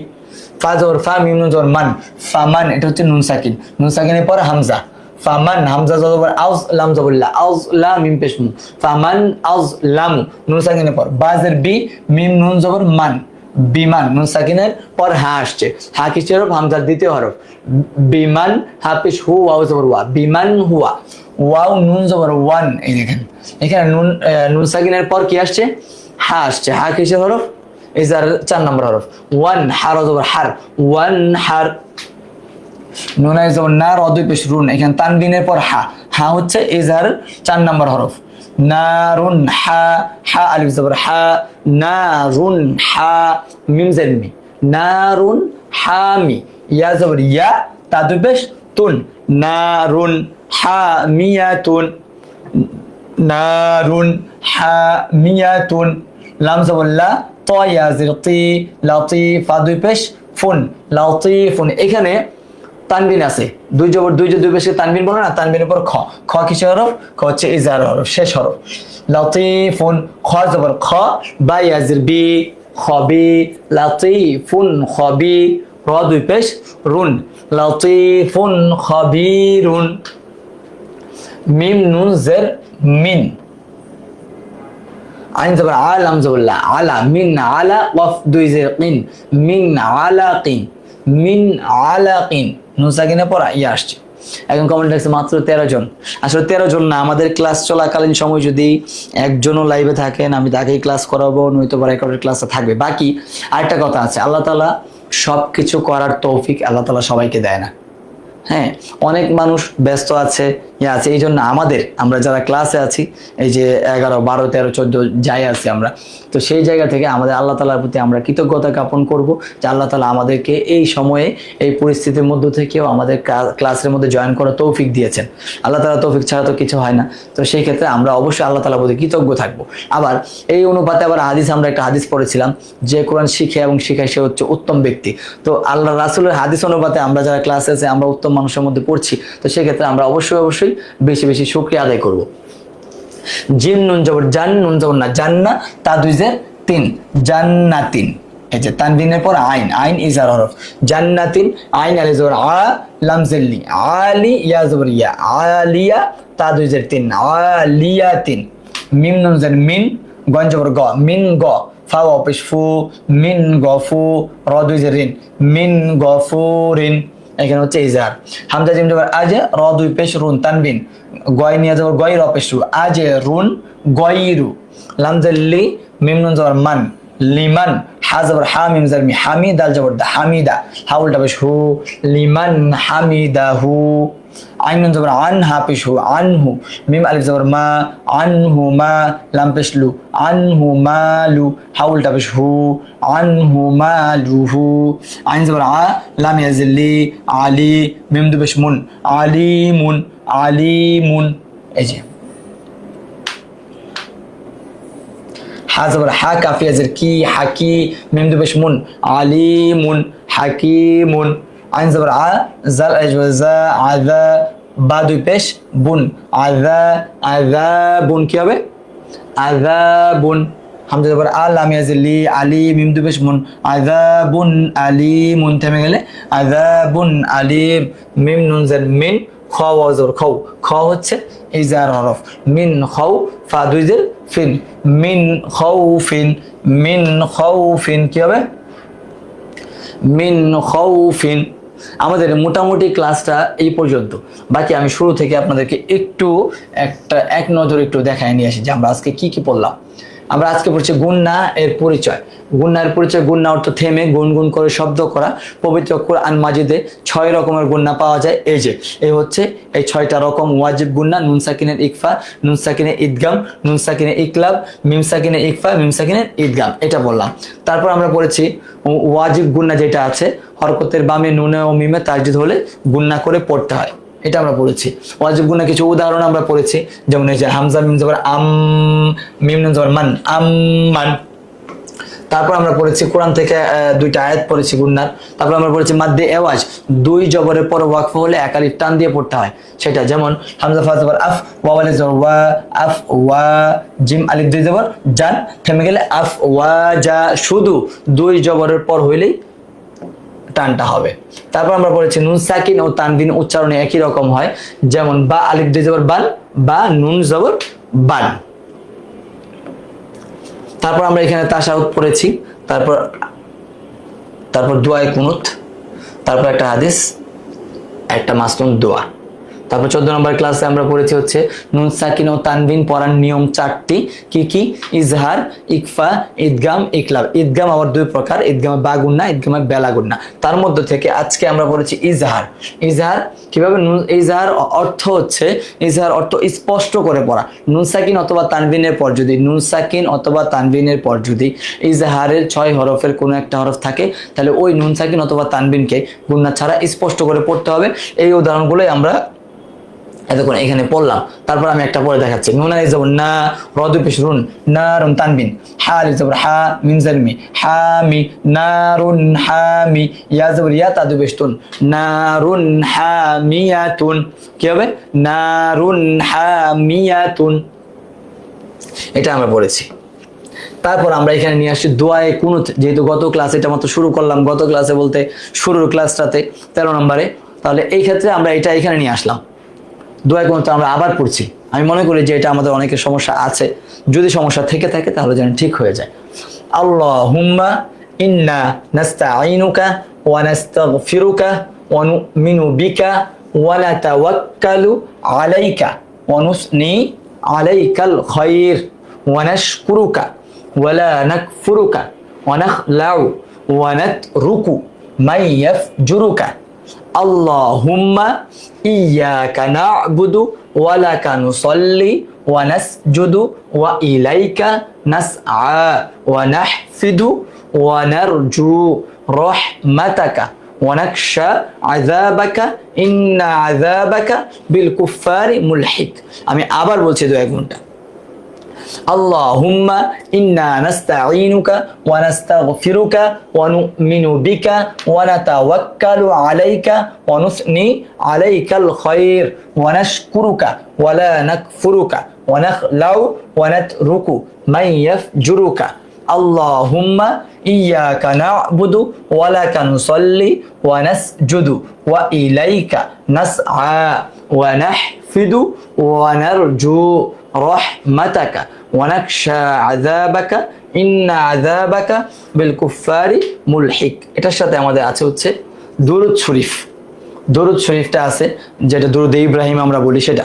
ফা জবর ফা, মিম নুন জবর মান, ফামান, এটা হচ্ছে নুন সাকিন, নুন সাকিনের পর হামজা, ফামান, হামজা জবর আউজ, লাম জবর লা, আউজ লা, মিম পেশ মু, ফামান আউজ লামু, নুন সাকিনের পর বাজের বি, মিম নুন জবর মান, বিমান, নুন সাকিনের পর হা আসছে, হা কিসের হরফ? হামজার দ্বিতীয় হরফ, বিমান, হা পেশ হু, ওয়াও জবর ওয়া, বিমান হুয়া, ওয়াও নুন জবর ওয়ান। এই দেখেন এখানে নুন সাকিনের পর কি আসছে? হা আসছে, হা কিসের হরফ? ইজার 4 নম্বর হরফ, ওয়ান, হার জবর হার, ওয়ান হার। নুন আলিফ জবর না, র দুই পেশ রুন, এখানে তানবিনের পর হা, হা হচ্ছে ইজার 4 নম্বর হরফ, নারুন, হা, হা আলিফ জবর হা, নারুন হা, মিম জের মি, নারুন হামি, ইয়া জবর ইয়া, তা দুই পেশ তুন, নারুন হামিয়াতুন, নারুন হামিয়াতুন। লাম জবর লা, ত ইয়াজির তি, লাতিফা দুই পেশ ফুন, লাতিফুন। এখানে তানবিন আছে, দুই পেশে তানবিন বলে না, তানবিনের পর খ, খ কিসের হরফ? খ হচ্ছে ইজহার হরফ, শেষ হরফ, লাতিফুন, খ জবর খ, বা ইয়াজির বি, খবি, লাতিফুন খবি, র দুই পেশ রুন, লাতিফুন খবিরুন। মিম নুন জের মিন, আইন জবর আ, লাম জবর লা, আলা, মিন আলা, ওয়াফ দুই জের কিন, মিন আলাকিন, মিন আলাকিন, নুন সাকিনের পর ইয়া আসছে। এখন কমেন্ট লাগছে মাত্র 13 জন। আসলে 13 জন না, আমাদের ক্লাস চলাকালীন সময় যদি একজনও লাইভে থাকেন, আমি তাকেই ক্লাস করাবো, নয়তো বা রেকর্ডের ক্লাসে থাকবে। বাকি আরেকটা কথা আছে, আল্লাহ তাআলা সবকিছু করার তৌফিক আল্লাহ তাআলা সবাইকে দেয় না। হ্যাঁ, অনেক মানুষ ব্যস্ত আছে, এই জন্য আমরা যারা ক্লাসে আছি, এই যে 11, 12, 13, 14 যাই আছি আমরা, তো সেই জায়গা থেকে আমাদের আল্লাহ তাআলার প্রতি আমরা কৃতজ্ঞতা জ্ঞাপন করব যে আল্লাহ তাআলা আমাদেরকে এই সময়ে এই পরিস্থিতির মধ্য থেকেও আমাদের ক্লাসের মধ্যে জয়েন করার তৌফিক দিয়েছেন। আল্লাহ তাআলা তৌফিক ছাড়া তো কিছু হয় না। তো সেই ক্ষেত্রে আমরা অবশ্যই আল্লাহ তাআলার প্রতি কৃতজ্ঞ থাকবো। আবার এই অনুপাতে আবার আমরা একটা হাদিস পড়েছিলাম, যে কোরআন শিখে এবং শিখায় সে হচ্ছে উত্তম ব্যক্তি। তো আল্লাহ রাসূলের হাদিস অনুপাতে আমরা যারা ক্লাসে আছে, আমরা উত্তম মানুষের মধ্যে পড়ছি। তো সেক্ষেত্রে আমরা অবশ্যই বেশি বেশি শুকরিয়া আদায় করব। জিন নুন জবর জান, নুন জবর না, জান্না, তা দুই জের তিন, জান্নাতিন। এই যে তানবিনের পর আইন, আইন ইজার হরফ, জান্নাতিন, আইন আলিফ জবর আ, লাম জেল্লি, আলি, ইয়া জবর ইয়া, আলিয়া, তা দুই জের তিন, আলিয়াতিন। মিম নুন জের মিন, গন জবর গ, মিন গ, ফা ওয়াও পেশ ফু, মিন গফু, র দুই জের রিন, মিন গফুরিন। এখানে হচ্ছে ইজহার। হামজা জিম জবর আজ, র দুই পেশ রুন তানবিন, গয় নিয়ে জবর গয়, র পেশ রু, আজ রুন গয়রু। লাম জাল্লি মিম নুন জবর মান, লিমান, হা জবর হা মিম জার মি, হামি দাল জবর দা, হামিদা, হা উল্টা পেশ হু, লিমান হামিদাহু। আইন নুন জবর আন, হা পেশ হু, আনহু, মিম আলিফ জবর মা, আনহু মা, লাম পেশ লু, আনহু মালু, হা উল্টা পেশ হু, আনহু মালুহু। আইন জবর আ, লাম ইয়াজিল্লি, আলি, মিম দু পেশ মুন, আলিমুন, আলিমুন। এই যে হা জবর হা, কাফি আজের কি, হাকি, মিম দু পেশ মুন, আলিমুন, হাকিমুন। আইন জবর আ, জাল আজওয়াজা, আযা, বা দুই পেশ বুন, আযা, আযাবুন। কি হবে? আযাবুন। হামজা জবর আ, লাম ইয়াজিল্লি, আলি, মিম দু পেশ মুন, আযাবুন আলিমুন। থেমে গেলে আযাবুন আলিম, মিম নুন জের মিন, খ ওয়াও জবর খৌ, খ হচ্ছে ইজার হরফ, মিন খৌ, ফা দুই জের ফিন, মিন খাউফিন, মিন খাউফিন। কি হবে? মিন খাউফিন। আমাদের মোটামুটি ক্লাসটা এই পর্যন্ত। বাকি আমি শুরু থেকে আপনাদেরকে একটু এক নজর একটু দেখায় নিয়ে আসি যে আমরা আজকে কি কি পড়লাম। আমরা আজকে পড়ছি গুন্না এর পরিচয়। গুন্না এর পরিচয়, গুন্না অর্থ থেমে গুনগুন করে শব্দ করা। পবিত্র কুরআন মাজিদে 6 রকমের গুন্না পাওয়া যায়। এই হচ্ছে এই 6টা রকম ওয়াজিব গুন্না: নুন সাকিনের ইকফা, নুন সাকিনের ইদগাম, নুন সাকিনের ইকলাব, মিম সাকিনের ইকফা, মিম সাকিনের ইদগাম। এটা বললাম। তারপর আমরা পড়েছি ওয়াজিব গুন্না যেটা আছে, হরকতের বামে নুনে ও মিমে তাসদিদ হলে গুন্না করে পড়তে হয়। এটা আমরা পড়েছি। ওয়াজিব গুন্না কিছু উদাহরণ আমরা পড়েছি, যেমন এই যে হামজা মিম জবর আম, মিম নুন জবর মান, আম্মান। তারপর আমরা পড়েছি কোরআন থেকে 2টা আয়াত পড়েছি গুন্নার। তারপর আমরা পড়েছি মাদ্দে এওয়াজ, 2 জবরের পর ওয়াকফ হলে এক আলিফ টান দিয়ে পড়তে হয় সেটা, যেমন হামজা ফা জবর আফ, ওয়া আলিফ জবর ওয়া, আফ ওয়া, জিম আলিফ 2 জবর জান, থেমে গেলে আফ ওয়া জা, শুধু 2 জবরের পর হইলেই টানটা হবে। তারপর আমরা পড়েছি নুন সাকিন ও তানবিন উচ্চারণে একই রকম হয়, যেমন বা আলিফ 2 জবর বান, বা নুন জবর বান। তারপর আমরা এখানে তাশাহুদ পড়েছি। তারপর দোয়ায়ে কুনুত, তারপর একটা হাদিস, একটা মাসনুন দোয়া। তারপর 14 নম্বর ক্লাসে আমরা পড়েছি হচ্ছে নুন সাকিন ও তানবিন পড়ার নিয়ম 4টি। কি কি? ইজহার, ইকফা, ইদগাম, ইকলাব। ইদগাম আবার 2 প্রকার, ইদগামে বা গুন্না, ইদগামে বেলা গুন্না। তার মধ্যে থেকে আজকে আমরা পড়েছি ইজহার। ইজহার কিভাবে? ইজহার অর্থ হচ্ছে, ইজহার অর্থ স্পষ্ট করে পড়া। নুন সাকিন অথবা তানবিনের পর যদি, নুন সাকিন অথবা তানবিনের পর যদি ইজহারের 6 হরফের কোনো একটা হরফ থাকে, তাহলে ওই নুন সাকিন অথবা তানবিনকে গুন্না ছাড়া স্পষ্ট করে পড়তে হবে। এই উদাহরণগুলোই আমরা এতক্ষণ এখানে পড়লাম। তারপর আমি একটা পরে দেখাচ্ছি। নুন আলিফ জবর না, র দুই পেশ রুন, নারুন তানবিন, হা আলিফ জবর হা, মিম জের মি, হামি, নারুন হামি, ইয়া জবর ইয়া, তা দুই পেশ তুন, নারুন হামিয়াতুন। কি হবে? নারুন হামিয়াতুন। এটা আমরা পড়েছি। তারপর আমরা এখানে নিয়ে আসছি দোয়ায়ে কুনুত, যেহেতু গত ক্লাসে এটা মাত্র শুরু করলাম, গত ক্লাসে বলতে শুরুর ক্লাসটাতে 13 নম্বরে, তাহলে এই ক্ষেত্রে আমরা এটা এখানে নিয়ে আসলাম। দোয়া কুনুত আমরা আবার পড়ছি। আমি মনে করি যে এটা আমাদের অনেকের সমস্যা আছে, যদি সমস্যা থেকে থাকে তাহলে যেন ঠিক হয়ে যায়। আল্লাহুম্মা ইন্না নাস্তাঈনুকা ওয়া নাস্তাগফিরুকা ওয়া নু'মিনু বিকা ওয়া নাতাওয়াক্কালু আলাইকা ওয়া নুসনি আলাইকাল খায়র ওয়া নাশকুরুকা ওয়া লা নাকফুরুকা ওয়া নাখলাউ ওয়া নাতরুকু মান ইয়াফজুরুকা। আল্লাহুম্মা ইয়্যাকা না'বুদু ওয়া লাকা নুসাল্লি ওয়া নাসজুদু ওয়া ইলাইকা নাসআ ওয়া নাহফিদু ওয়া নারজু রাহমাতাকা ওয়া নাখশা আযাবাকা ইন্না আযাবাকা বিল কুফফারি মুলহিক। আমি আবার বলছি দোয়া গুণটা। আল্লাহুম্মা ইন্না নাস্তাঈনুকা ওয়া নাস্তাগফিরুকা ওয়া নু'মিনু বিকা ওয়া নাতাওয়াক্কালু আলাইকা ওয়া নুসনি আলাইকাল খায়র ওয়া নাশকুরুকা ওয়া লা নাকফুরুকা ওয়া নাখলাউ ওয়া নাতরুকু মান ইয়াফজুরুকা। আল্লাহুম্মা ইয়্যাকা না'বুদু ওয়া লাকা নুসাল্লি ওয়া নাসজুদু ওয়া ইলাইকা নাসআ ওয়া নাহফিদু ওয়া নারজু রাহমাতাকা ওয়া নাখশা আযাবাকা ইন্না আযাবাকা বিল কুফফারি মুলহিক। এটার সাথে আমাদের আছে হচ্ছে দুরূদ শরীফ। দুরূদ শরীফটা আছে, যেটা দুরূদ ইব্রাহিম আমরা বলি, সেটা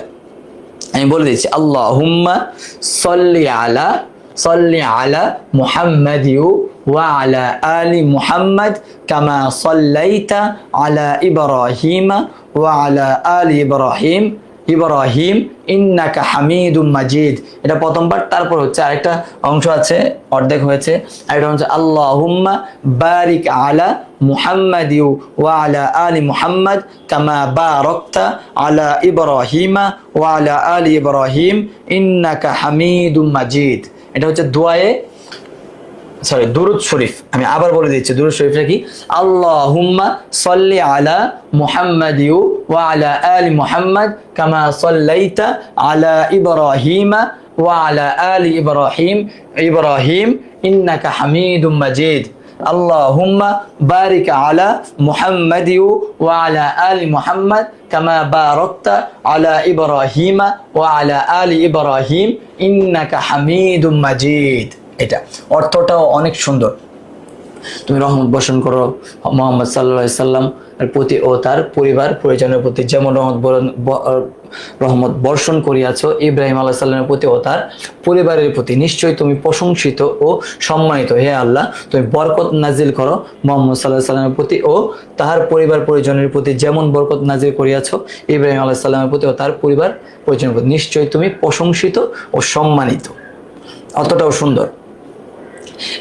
আমি বলে দিচ্ছি। আল্লাহুম্মা সাল্লি আলা মুহাম্মাদিউ ওয়া আলা আলি মুহাম্মাদ কামা সাল্লাইতা আলা ইব্রাহিমা ওয়া আলা আলি ইব্রাহিম ইন্নাকা হামিদুম মাজিদ। এটা প্রথম পার্ট। তারপর হচ্ছে আরেকটা অংশ আছে, অর্ধেক হয়েছে। আরেকটা হচ্ছে আল্লাহুম্মা বারিক আলা মুহাম্মাদিউ ওয়া আলা আলি মুহাম্মাদ কামা বারাকতা আলা ইব্রাহিমা ওয়া আলা আলি ইব্রাহিম ইন্নাকা হামিদুম মাজিদ। এটা হচ্ছে দুরূদ শরীফ। আমি আবার বলে দিচ্ছি দুরূদ শরীফটা কি। আল্লাহুম্মা সাল্লি আলা মুহাম্মাদিউ ওয়া আলা আলি মুহাম্মাদ কামা সাল্লাইতা আলা ইব্রাহিমা ওয়া আলা আলি ইব্রাহিম ইন্নাকা হামিদুম মাজিদ। আল্লাহুম্মা বারিক আলা মুহাম্মাদিউ ওয়া আলা আলি মুহাম্মাদ কামা বারাকতা আলা ইব্রাহিমা ওয়া আলা আলি ইব্রাহিম ইন্নাকা হামিদুম মাজিদ। এটা অর্থটাও অনেক সুন্দর। তুমি রহমত বর্ষণ করো মুহাম্মদ সাল্লাল্লাহু আলাইহি সাল্লাম এর প্রতি ও তার পরিবার পরিজনের প্রতি, যেমন রহমত বর্ষণ করিয়াছো ইব্রাহিম আলাইহিস সালামের প্রতি ও তার পরিবারের প্রতি। নিশ্চয়ই তুমি প্রশংসিত ও সম্মানিত হে আল্লাহ। তুমি বরকত নাজিল করো মুহাম্মদ সাল্লাল্লাহু আলাইহি সাল্লামের প্রতি ও তার পরিবার পরিজনের প্রতি, যেমন বরকত নাজিল করিয়াছো ইব্রাহিম আলাইহিস সালামের প্রতি ও তার পরিবার পরিজনের প্রতি। নিশ্চয়ই তুমি প্রশংসিত ও সম্মানিত। অতটাও সুন্দর।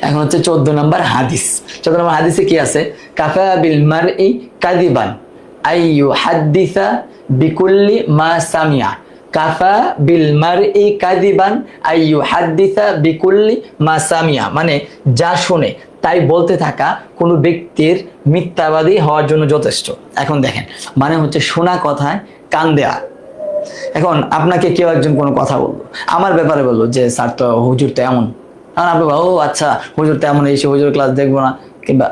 এখন হচ্ছে 14 নম্বর হাদিস। 14 নম্বর হাদিসে কি আছে? কাফা বিল মারই কাযিবান আইয়ু হাদ্দিসা বিকুল্লি মা সামিয়া। কাফা বিল মারই কাযিবান আইয়ু হাদ্দিসা বিকুল্লি মা সামিয়া, মানে যা শুনে তাই বলতে থাকা কোনো ব্যক্তির মিথ্যাবাদী হওয়ার জন্য যথেষ্ট। এখন দেখেন, মানে হচ্ছে শোনা কথায় কান দেয়া। এখন আপনাকে কেউ একজন কোনো কথা বললো, আমার ব্যাপারে বললো যে স্যার তো হুজুর তো এমন, আর আপনি ও আচ্ছা হুজুর তেমন, এই হুজুর ক্লাস দেখবো না, কিংবা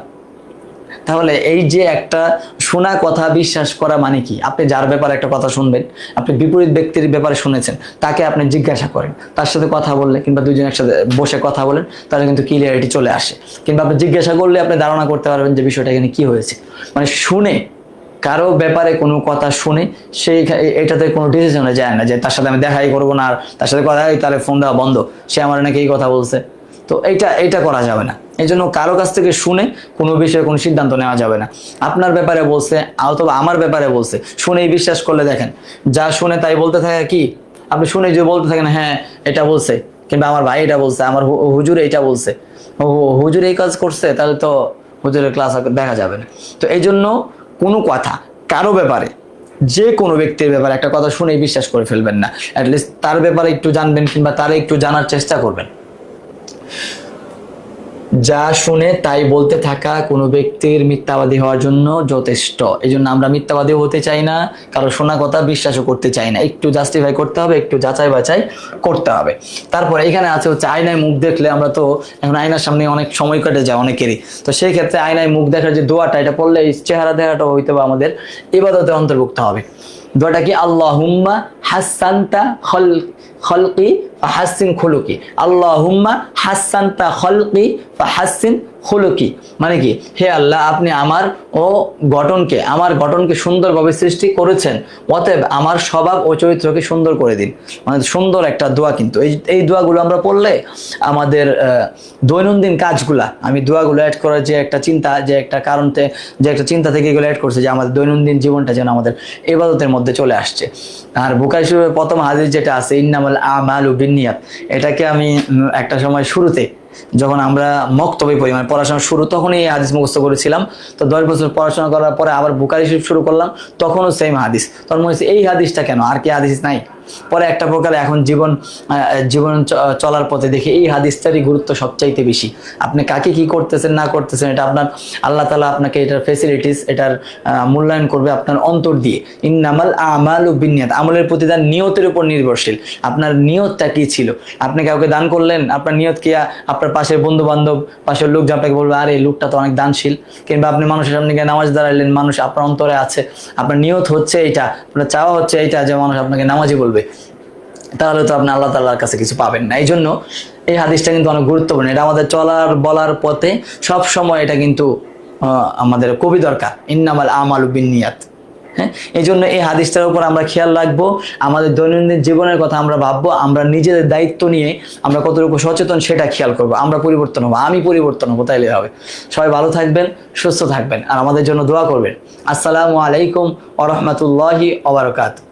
তাহলে এই যে একটা শোনা কথা বিশ্বাস করা মানে কি? আপনি যার ব্যাপারে একটা কথা শুনবেন, আপনি বিপরীত ব্যক্তির ব্যাপারে শুনেছেন, তাকে আপনি জিজ্ঞাসা করেন, তার সাথে কথা বললে কিংবা দুজন একসাথে বসে কথা বলেন, তাহলে কিন্তু ক্লিয়ারিটি চলে আসে। কিংবা আপনি জিজ্ঞাসা করলে আপনি ধারণা করতে পারবেন যে বিষয়টা এখানে কি হয়েছে। মানে শুনে কারো ব্যাপারে কোনো কথা শুনে সেই এটাতে কোনো ডিসিশনে যায় না যে তার সাথে আমি দেখাই করবো না, আর তার সাথে কথা তাহলে ফোন দেওয়া বন্ধ, সে আমার নাকি এই কথা বলছে। তো এইটা করা যাবে না। এই জন্য কারো কাছ থেকে শুনে কোনো বিষয়ে কোনো সিদ্ধান্ত নেওয়া যাবে না। আপনার ব্যাপারে বলছে অথবা আমার ব্যাপারে বলছে, শুনেই বিশ্বাস করলে দেখেন যা শুনে তাই বলতে থাকে। কি আপনি শুনে যে বলতে থাকেন হ্যাঁ এটা বলছে, কিংবা আমার ভাই এটা বলছে, আমার হুজুর এইটা বলছে, হুজুর এই কাজ করছে, তাহলে তো হুজুরের ক্লাস দেখা যাবে না। তো এই জন্য কোনো কথা কারো ব্যাপারে, যে কোনো ব্যক্তির ব্যাপারে একটা কথা শুনেই বিশ্বাস করে ফেলবেন না। অ্যাটলিস্ট তার ব্যাপারে একটু জানবেন কিংবা তারা একটু জানার চেষ্টা করবেন। যা শুনে তাই বলতে থাকা কোনো ব্যক্তির মিথ্যাবাদী হওয়ার জন্য যথেষ্ট। এই জন্য আমরা মিথ্যাবাদী হতে চাই না, কারো শোনা কথা বিশ্বাসও করতে চাই না। একটু জাস্টিফাই করতে হবে, একটু যাচাই বাছাই করতে হবে। তারপরে এখানে আছে হচ্ছে আয়নায় মুখ দেখলে, আমরা তো এখন আয়নার সামনে অনেক সময় কেটে যায় অনেকেরই, তো সেই ক্ষেত্রে আয়নায় মুখ দেখার যে দোয়াটা, এটা পড়লে এই চেহারা দেখাটা হইতে হবে আমাদের ইবাদতে অন্তর্ভুক্ত হবে। দোয়াটা কি? আল্লাহুম্মা হাসানতা খলকি ফাহাসিন খুলুকি। আল্লাহুম্মা হাসানতা খলকি ফাহাসিন খুলুকি, মানে কি? হে আল্লাহ, আপনি আমার গঠনকে সুন্দরভাবে সৃষ্টি করেছেন, অতএব আমার স্বভাব ও চরিত্রকে সুন্দর করে দিন। মানে সুন্দর একটা দোয়া। কিন্তু এই দোয়াগুলো আমরা পড়লে আমাদের দৈনন্দিন কাজগুলা, আমি দোয়াগুলো অ্যাড করার যে একটা চিন্তা, যে একটা কারণতে, যে একটা চিন্তা থেকে এগুলো অ্যাড করছে, যে আমাদের দৈনন্দিন জীবনটা যেন আমাদের ইবাদতের মধ্যে চলে আসছে। আর বুখারী শরীফের প্রথম হাদিস যেটা আছে ইন্নামাল আমালু বিন্নিয়াত, এটাকে আমি একটা সময় শুরুতে যখন আমরা মক্তবে পড়ি, মানে পড়াশোনা শুরু, তখনই এই হাদিস মুখস্থ করেছিলাম। তো 10 বছর পড়াশোনা করার পরে আবার বুখারী শরীফ শুরু করলাম, তখনও সেম হাদিস। তখন মনে হচ্ছে এই হাদিসটা কেন, আর কি হাদিস নাই? পরে একটা প্রকারে এখন জীবন চলার পথে দেখি এই হাদিসটারই গুরুত্ব সবচাইতে বেশি। আপনি কাকে কি করতেছেন না করতেছেন, এটা আপনার আল্লাহ তাআলা আপনাকে এটার ফেসিলিটিস, এটার মূল্যায়ন করবে আপনার অন্তর দিয়ে। ইন্নামাল আমালু বিন্নিয়াত, আমলের প্রতিদান নিয়তের উপর নির্ভরশীল। আপনার নিয়তটা কি ছিল? আপনি কাউকে দান করলেন, আপনার নিয়ত কি? আপনার পাশের বন্ধু বান্ধব, পাশের লোক যে আপনাকে বলবে আরে এই লোকটা তো অনেক দানশীল। কিংবা আপনি মানুষের সামনে গিয়ে নামাজ দাঁড়াইলেন, মানুষ আপনার অন্তরে আছে, আপনার নিয়ত হচ্ছে এইটা, আপনার চাওয়া হচ্ছে এইটা যে মানুষ আপনাকে নামাজি বলবে। তাহলে তো আপনি আল্লাহ তাআলার কাছে কিছু পাবেন না। এই জন্য এই হাদিসটা কিন্তু অনেক গুরুত্বপূর্ণ। এটা আমাদের চলার বলার পথে সব সময় এটা কিন্তু আমাদের খুবই দরকার। ইন্নামাল আমালু বিন্নিয়াত। হ্যাঁ, এই জন্য এই হাদিসটার উপর আমরা খেয়াল রাখবো, আমাদের দৈনন্দিন জীবনের কথা আমরা ভাববো, আমরা নিজেদের দায়িত্ব নিয়ে আমরা কতটুকু সচেতন সেটা খেয়াল করবো। আমরা পরিবর্তন হবো, আমি পরিবর্তন হবো, তাইলে হবে। সবাই ভালো থাকবেন, সুস্থ থাকবেন, আর আমাদের জন্য দোয়া করবেন। আসসালামু আলাইকুম ওয়া রাহমাতুল্লাহি ওয়া বারাকাতুহু।